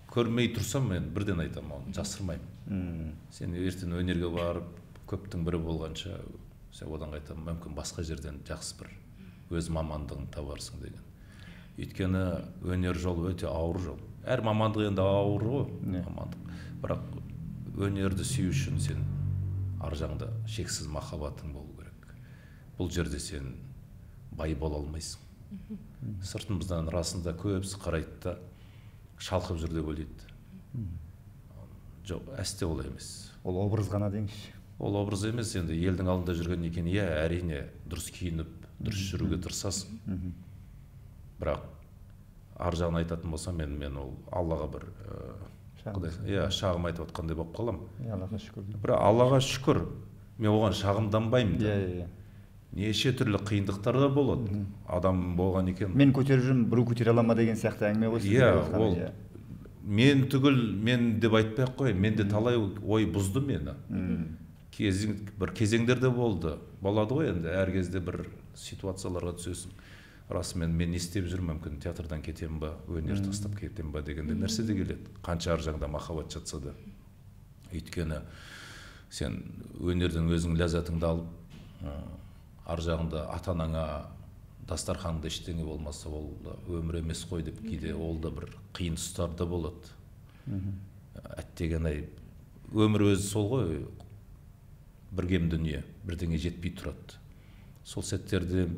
көрмей тұрсам, мен бірден айтамын, оны жасырмаймын. Сен ертең өнерге барып, көптің бірі болғанша, сен одан айтамын, мүмкін басқа жерден жақсы бір өз мамандығын табарсың деген. Өйткені өнер жолы өте ауыр жол. Әр мамандық енді ауыр ғой, мамандық. Бірақ өнерді сүю үшін сен ар жағында шексіз махаббатың болу керек. Бұл жерде сен бай бола алмайсың. Сыртымыздан расында көбісі қарайды да шалқып жүр деп ойлайды. Жоқ, әсте олай емес. Ол образ ғана деңізші. Ол образ емес, енді елдің алдында жүрген екен, иә, әрине дұрыс киініп, дұрыс жүруге тырысасың. Бірақ ар жағын айтатын болсам, мен ол Аллаға бір шағым айтып отқандай болып қалам. Аллаға шүкір. Бірақ Аллаға шүкір, мен оған шағымданбаймын да. Неше түрлі қиындықтар да болады. Адам болған екен. Мен көтеріп жүрмін, біреу көтере ала ма деген сияқты әңгіме ғой. Иә, ол мен түгіл, мен деп айтпай-ақ қой, мен де талай ой бұзды мені. Бір кезеңдерде болды. Болады ғой енді, әр кезде бір ситуацияларға түсесің. Расымен мен не істеп жүрмін, мүмкін театрдан кетем ба, өнер тастап кетем ба дегенде нәрсе де келеді. Қанша ар жағында махаббат жатса да. Өйткені сен өнерден өзің ләззатыңды алып, ар жағында ата-анаңа дастарханда ештеңе болмаса, ол өмір емес қой деп кейде ол да бір қиын тұстар да болады. Әттеген-ай, өмір өзі сол ғой, біргем дүние, бірдеңе жетпей тұрады. Сол сәттерде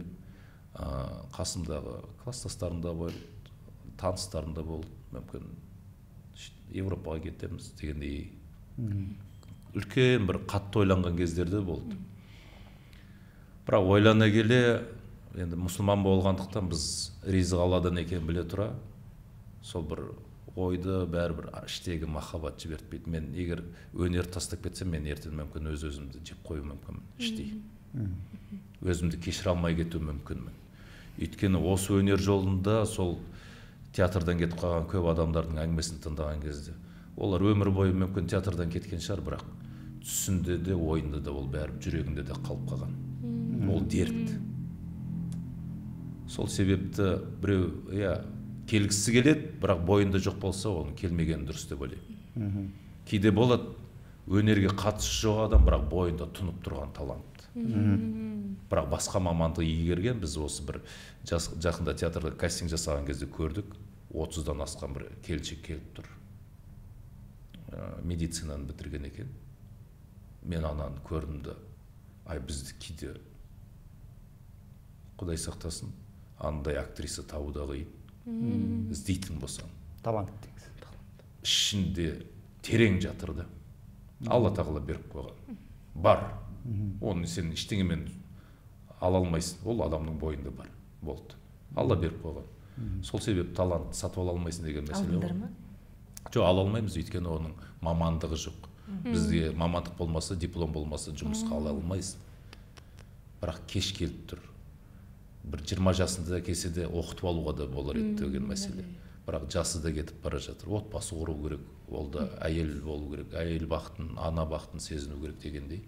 қасымдағы класстастарымда болды, таныстарымда болды, мүмкін Европаға кетеміз дегендей үлкен бір қатты ойланған кездерде болды. Бірақ ойлана келе, енді мұсылман болғандықтан біз ризық Алладан екенін біле тұра, сол бір ойды бәрібір іштегі махаббат жібертпейді. Мен егер өнер тастап кетсем, мен ертең мүмкін өз-өзімді жеп қою мүмкінмін іштей. Өзімді кешіре алмай кету мүмкінмін. Өйткені осы өнер жолында сол театрдан кетіп қалған көп адамдардың әңгімесін тыңдаған кезде, олар өмір бойы мүмкін театрдан кеткен шығар, бірақ түсінде де, ойында да ол бәрі жүрегінде де қалып қалған. Ол дерт. Сол себепті біреу, келгісі келеді, бірақ бойында жоқ болса, оның келмегені дұрыс деп ойлаймын. Кейде болады, өнерге қатысы жоқ адам, бірақ бойында тұнып тұрған талант. Бірақ басқа мамандық игерген, біз осы бір жақында театрда кастинг жасаған кезде көрдік, 30-дан асқан бір келіншек келіп тұр. Медицинаны бітірген екен. мен ананы көрдім да, ай бізді кейде Құдай сақтасын, андай актриса табу да қиын. Іздейтін болсаң. Талант деңіз. Ішінде терең жатыр да. Алла тағала беріп қойған. Бар. Оны сен ештеңемен ала алмайсың. Ол адамның бойында бар. Болды. Алла беріп қойған. Сол себеп талант сатып ала алмайсың деген мәселе. Алдыңдар ма? Жоқ, ала алмаймыз, өйткені оның мамандығы жоқ. Бізге мамандық болмаса, диплом болмаса жұмысқа ала алмайсың. Бірақ кеш келіп тұр. Бір 20 жасында келсе де оқытып алуға да болар еді деген мәселе. Бірақ жасы да кетіп бара жатыр. Отбасы құру керек, ол да әйел болу керек, әйел бақытын, ана бақытын сезіну керек дегендей.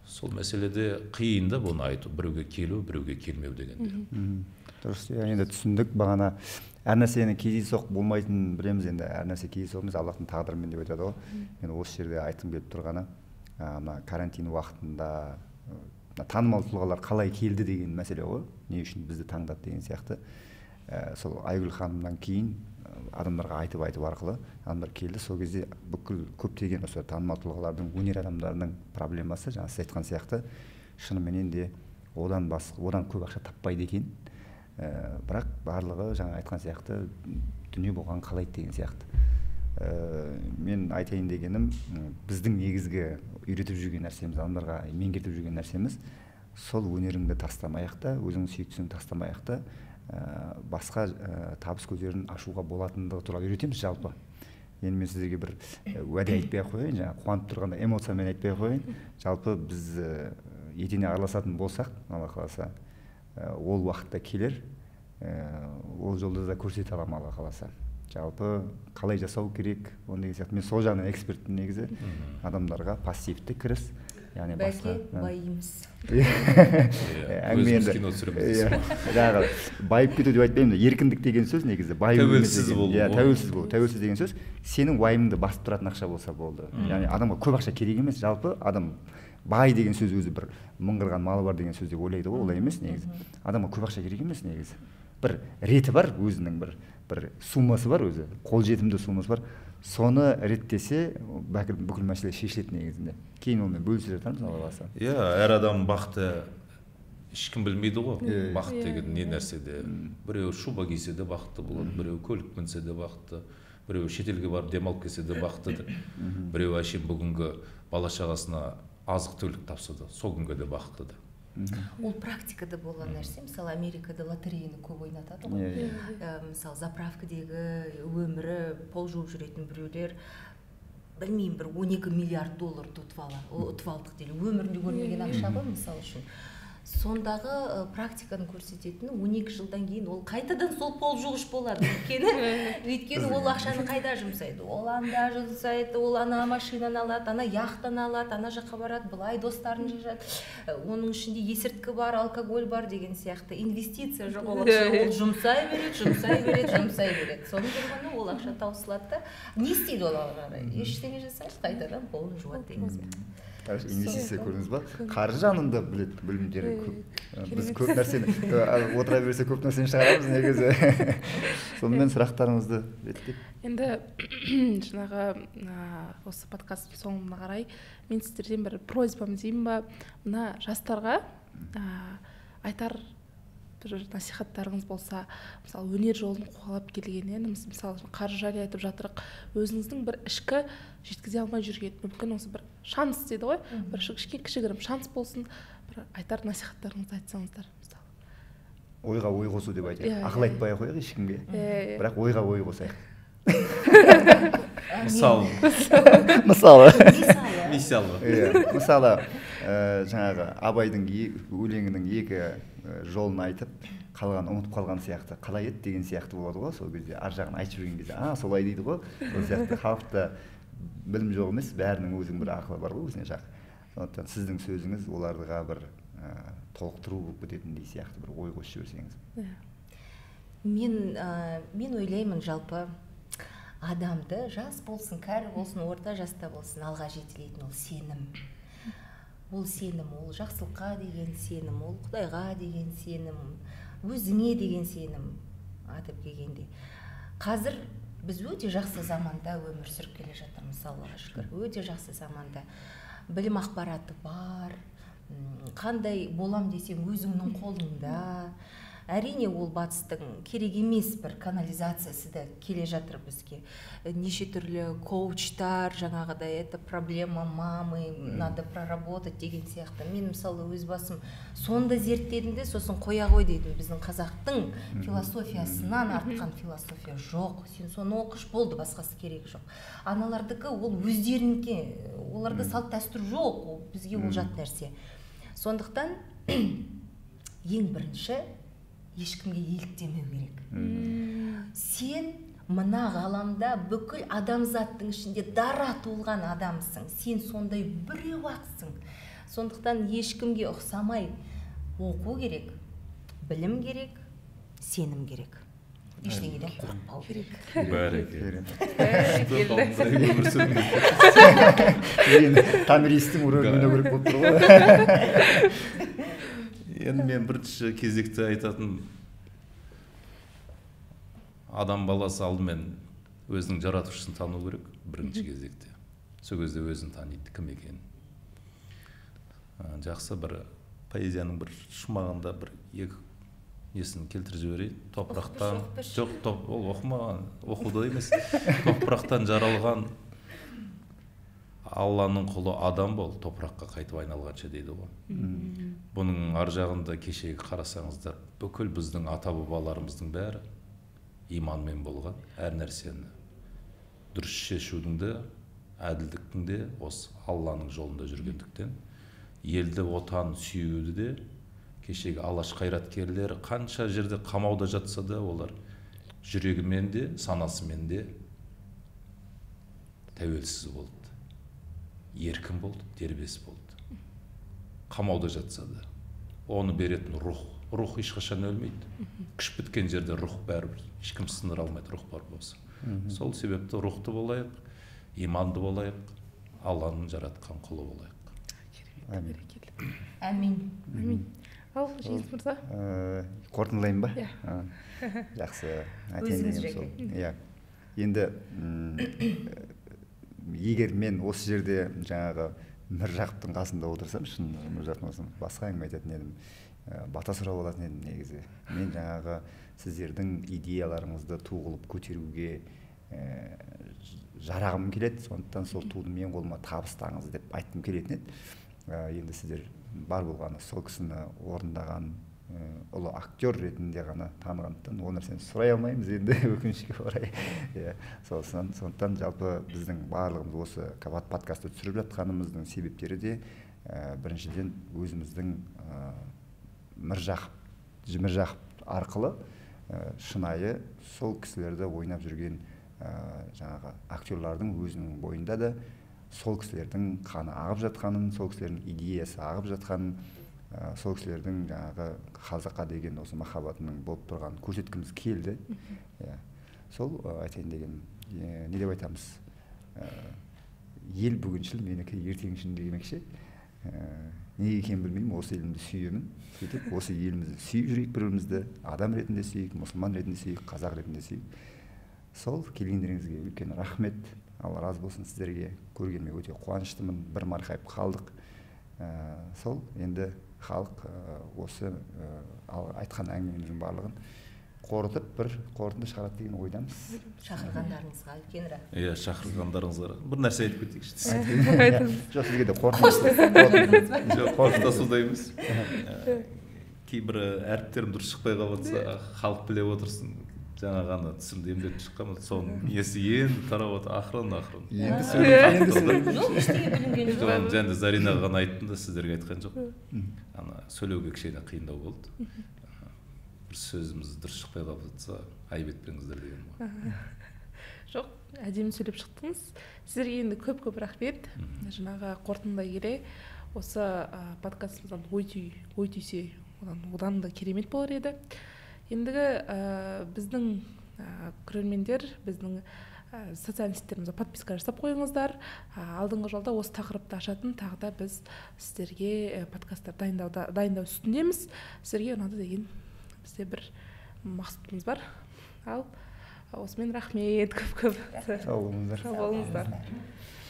Сол мәселеде қиын да бұны айту, біреуге келу, біреуге келмеу дегенде. Дұрыс, енді түсіндік. Бағана әр нәрсені кездейсоқ болмайтынын білеміз, енді әр нәрсе кездейсоқ емес, Аллахтың тағдырымен деп айтады ғой. Мен осы жерде айтқым келіп тұрғаны, мына карантин уақытында танымал тұлғалар қалай келді деген мәселе ғой. Не үшін бізді таңдады деген сияқты. Сол Айгүл ханымнан кейін адамдарға айтып арқылы адамдар келді. Сол кезде бүкіл көптеген осы танымал тұлғалардың, өнер адамдарының проблемасы, жаңа сіз айтқан сияқты, шынымен де одан көп ақша таппайды екен. Бірақ барлығы жаңа айтқан сияқты дүние болған қалайды деген сияқты. Мен айтайын дегенім, біздің негізгі үйретіп жүрген нәрсеміз, адамдарға меңгертіп жүрген нәрсеміз, сол өнеріңді тастамай-ақ та, өзіңнің сүйіктісін тастамай-ақ та, басқа табыс көздерін ашуға болатындығы туралы үйретеміз жалпы. Енді мен сіздерге бір уәде айтпай қояйын, жаңа қуанып тұрғанда эмоциямен айтпай қояйын. Жалпы біз етене араласатын болсақ, Алла қаласа, ол уақытта келер, ол жолды да көрсете аламын Алла қаласа. Жалпы қалай жасау керек, оны деген сияқты. Мен сол жағынан экспертпін негізі. Адамдарға пассивті кіріс, яғни басқа байымыз. Өзіміз кино түсіреміз. Жаңағы байып кету деп айтпаймын, еркіндік деген сөз негізі тәуелсіз болу. Тәуелсіз болу. Тәуелсіз деген сөз сенің уайымыңды басып тұратын ақша болса болды. Яғни адамға көп ақша керек емес, жалпы адам бай деген сөз өзі бір мыңғырған малы бар деген сөз деп ойлайды ғой, олай емес негізі. Адамға көп ақша керек емес негізі. Бір реті бар, өзінің бір суммасы бар өзі, қолжетімді суммасы бар. Соны реттесе, бүкіл мәселе шешіледі негізінде. Кейін онымен бөлісіп жатармыз, Алла қаласа. Иә, әр адам бақыты ешкім білмейді ғой. Бақыт деген не нәрседе. Біреу шуба кисе де бақытты болады, біреу көлік мінсе де бақытты, біреу шетелге барып демалып келсе де бақытты. Біреу әшейін бүгінгі бала шағасына азық түлік тапса да, сол күнге де бақытты да. Ол практикада болған нәрсе. Мысалы, Америкада лотерейаны көп ойнатады ғой. Мысалы, заправкадегі өмірі пол жуып жүретін біреулер, білмеймін, бір 12 миллиард доллар ұтып алдық дейді. Өмірінде көрмеген ақша ғой, мысалы үшін. Сондағы практиканы көрсететін 12 жылдан кейін ол қайтадан сол пол жуғыш болады. Өйткені ол ақшаны қайда жұмсайды? Ол анда жұмсайды, ол ана машинаны алады, ана яхтаны алады, ана жаққа барады, былай достарын жырады. Оның ішінде есірткі бар, алкоголь бар деген сияқты. Инвестиция жоқ, ол жұмсай береді. Соның тұрғаны ол ақша таусылады да. Не істейді ол ары? Ештеңе жасайды, қайтадан полын жуады деген сияқты. Инвестиция көрдіңіз ба? Қаржы жанында білімдері көп. Біз көп нәрсені, отыра берсе көп нәрсені шығарамыз негізі. Сонымен сұрақтарыңызды реттеп. Енді жаңағы осы подкаст соңына қарай мен сіздерден бір просьбам деймін ба, мына жастарға айтар бір насихаттарыңыз болса, мысалы өнер жолын қуалап келген, мысалы қаржы жайлы айтып жатырық, өзіңіздің бір ішкі жеткізе алмай жүрген, мүмкін осы бір шанс дейді ғой, бір кішігірім шанс болсын, бір айтар насихаттарыңызды айтсаңыздар, мысалы. Ойға ой қосу деп айтайық. Ақыл айтпай ақ қояйық ешкімге, бірақ ойға ой қосайық. Мысалы, жаңағы Абайдың өлеңінің екі жолын айтып, қалған ұмытып қалған сияқты, қалай еді деген сияқты болады ғой, сол кезде ар жағын айтып жүрген кезде, солай дейді ғой, сол сияқты халықта білім жоқ емес, бәрінің өзінің бір ақылы бар ғой, өзіне жақ. Сондықтан сіздің сөзіңіз оларға бір толықтыру болып кететіндей сияқты бір ой қосып жіберсеңіз. Мен ойлаймын, жалпы адамды жас болсын, кәрі болсын, орта жаста болсын, алға жетелейтін ол сенім. Ол сенім, ол жақсылыққа деген сенім, ол Құдайға деген сенім, өзіңе деген сенім атып келгенде. Қазір біз өте жақсы заманда өмір сүріп келе жатырмыз, Аллаға шүкір. Өте жақсы заманда. Білім ақпараты бар, қандай болам десең өзіңнің қолыңда. Әрине ол батыстың керек емес бір канализациясы да келе жатыр бізге. Неше түрлі коучтар, жаңағыдай, это проблема мамы, надо проработать деген сияқты. Мен мысалы өз басым сонда зерттедім де, сосын қоя ғой дедім. Біздің қазақтың философиясынан артқан философия жоқ. Сен соны оқыш болды, басқасы керек жоқ. Аналардікі ол өздерінке, оларда салт дәстүр жоқ, бізге ол жат нәрсе. Сондықтан ең бірінші ешкімге еліктемеу керек. Сен мына ғаламда бүкіл адамзаттың ішінде дара туылған адамсың. Сен сондай біреу ақсың. Сондықтан ешкімге ұқсамай оқу керек, білім керек, сенім керек. Ештеңеден қорықпау керек. Тамиристің уровеніне керек болып тұр ғой. Енді мен бірінші кезекте айтатын, адам баласы алдымен өзінің жаратушысын тану керек бірінші кезекте. Сол кезде өзін таниды, кім екенін. Жақсы бір поэзияның бір шумағында бір екі несін келтіріп жіберейін. Топырақтан, жоқ, ол оқымаған, оқуда емес. Топырақтан жаралған Алланың құлы адам бол, топыраққа қайтып айналғанша дейді ғой. Бұның ар жағында кешегі қарасаңыздар, бүкіл біздің ата-бабаларымыздың бәрі иманмен болған. Әр нәрсені дұрыс шешудің де, әділдіктің де осы Алланың жолында жүргендіктен, елді отан сүюді де, кешегі алаш қайраткерлері қанша жерде қамауда жатса да, олар жүрегімен де, санасымен де тәуелсіз болды. Еркін болды, дербес болды. Қамауда жатса да. Оны беретін рух. Рух ешқашан өлмейді. Күш біткен жерде рух бәрібір. Ешкім сындыра алмайды, рух бар болса. Сол себепті рухты болайық, иманды болайық, Алланың жаратқан құлы болайық. Әмин. Ал, Жеңіс мырза? Қорытындылайын ба? Жақсы. Өзіңіз жеке. Енді егер мен осы жерде жаңағы Міржақыптың қасында отырсам, шын Міржақып болсам, басқа әңгіме айтатын едім, бата сұрап алатын едім негізі. Мен жаңағы сіздердің идеяларыңызды туғылып көтеруге жарағым келеді, сондықтан сол туды мен қолыма табыстаңыз деп айтқым келетін еді. Енді сіздер бар болғаны сол кісіні орындаған ұлы актер ретінде ғана танығандықтан ол нәрсені сұрай алмаймыз енді өкінішке орай. Сондықтан жалпы біздің барлығымыз осы подкастты түсіріп жатқанымыздың себептері де біріншіден өзіміздің Міржақып арқылы шынайы сол кісілерді ойнап жүрген жаңағы актерлардың өзінің бойында да сол кісілердің қаны ағып жатқанын, сол кісілердің идеясы ағып жатқанын, сол кісілердің жаңағы қазаққа деген осы махаббатының болып тұрғанын көрсеткіміз келді. Сол айтайын деген, не деп айтамыз, ел бүгіншіл, менікі ертеңшіл демекші. Неге екенін білмеймін, осы елімді сүйемін. Сөйтіп, осы елімізді сүйіп жүрейік, бірімізді адам ретінде сүйейік, мұсылман ретінде сүйейік, қазақ ретінде сүйейік. Сол келгендеріңізге үлкен рахмет. Алла разы болсын сіздерге. Көргеніме өте қуаныштымын. Bir марқайып қалдық. Сол енді халық осы айтқан әңгімеміздің барлығын қорытып бір қорытынды шығарады деген ойдамыз. Шақырғандарыңызға үлкен рахмет. Иә, шақырғандарыңызға бір нәрсе айтып кетейікші. Жоқ, сізге де қорытындасуда емес. Кейбір әріптерім дұрыс шықпай қалса, халық біле отырсын. Жаңа ғана түсімді емдетіп шыққан, соның несі енді тарап отыр, ақырын. Жоқ, ештеңе білінген жоқ. Және Зарина ғана айттым да, сіздерге айтқан жоқ. Сөйлеуге кішкене қиындау болды. Бір сөзіміз дұрыс шықпай қалып жатса, айып етпеңіздер деген ғой. Жоқ, әдемі сөйлеп шықтыңыз. Сіздерге енді көп рахмет. Жаңағы қорытындылай келе, осы подкастымыздан ой түйсе, одан да керемет болар еді. Ендігі біздің көрермендер, біздің социальный сеттерімізге подписка жасап қойыңыздар. Алдыңғы жолда осы тақырыпты ашатын тағы да біз сіздерге подкасттар дайындау үстіндеміз. Сіздерге ұнады деген бізде бір мақсатымыз бар. Ал осымен рахмет көп көп. Сау болыңыздар. Сау болыңыздар.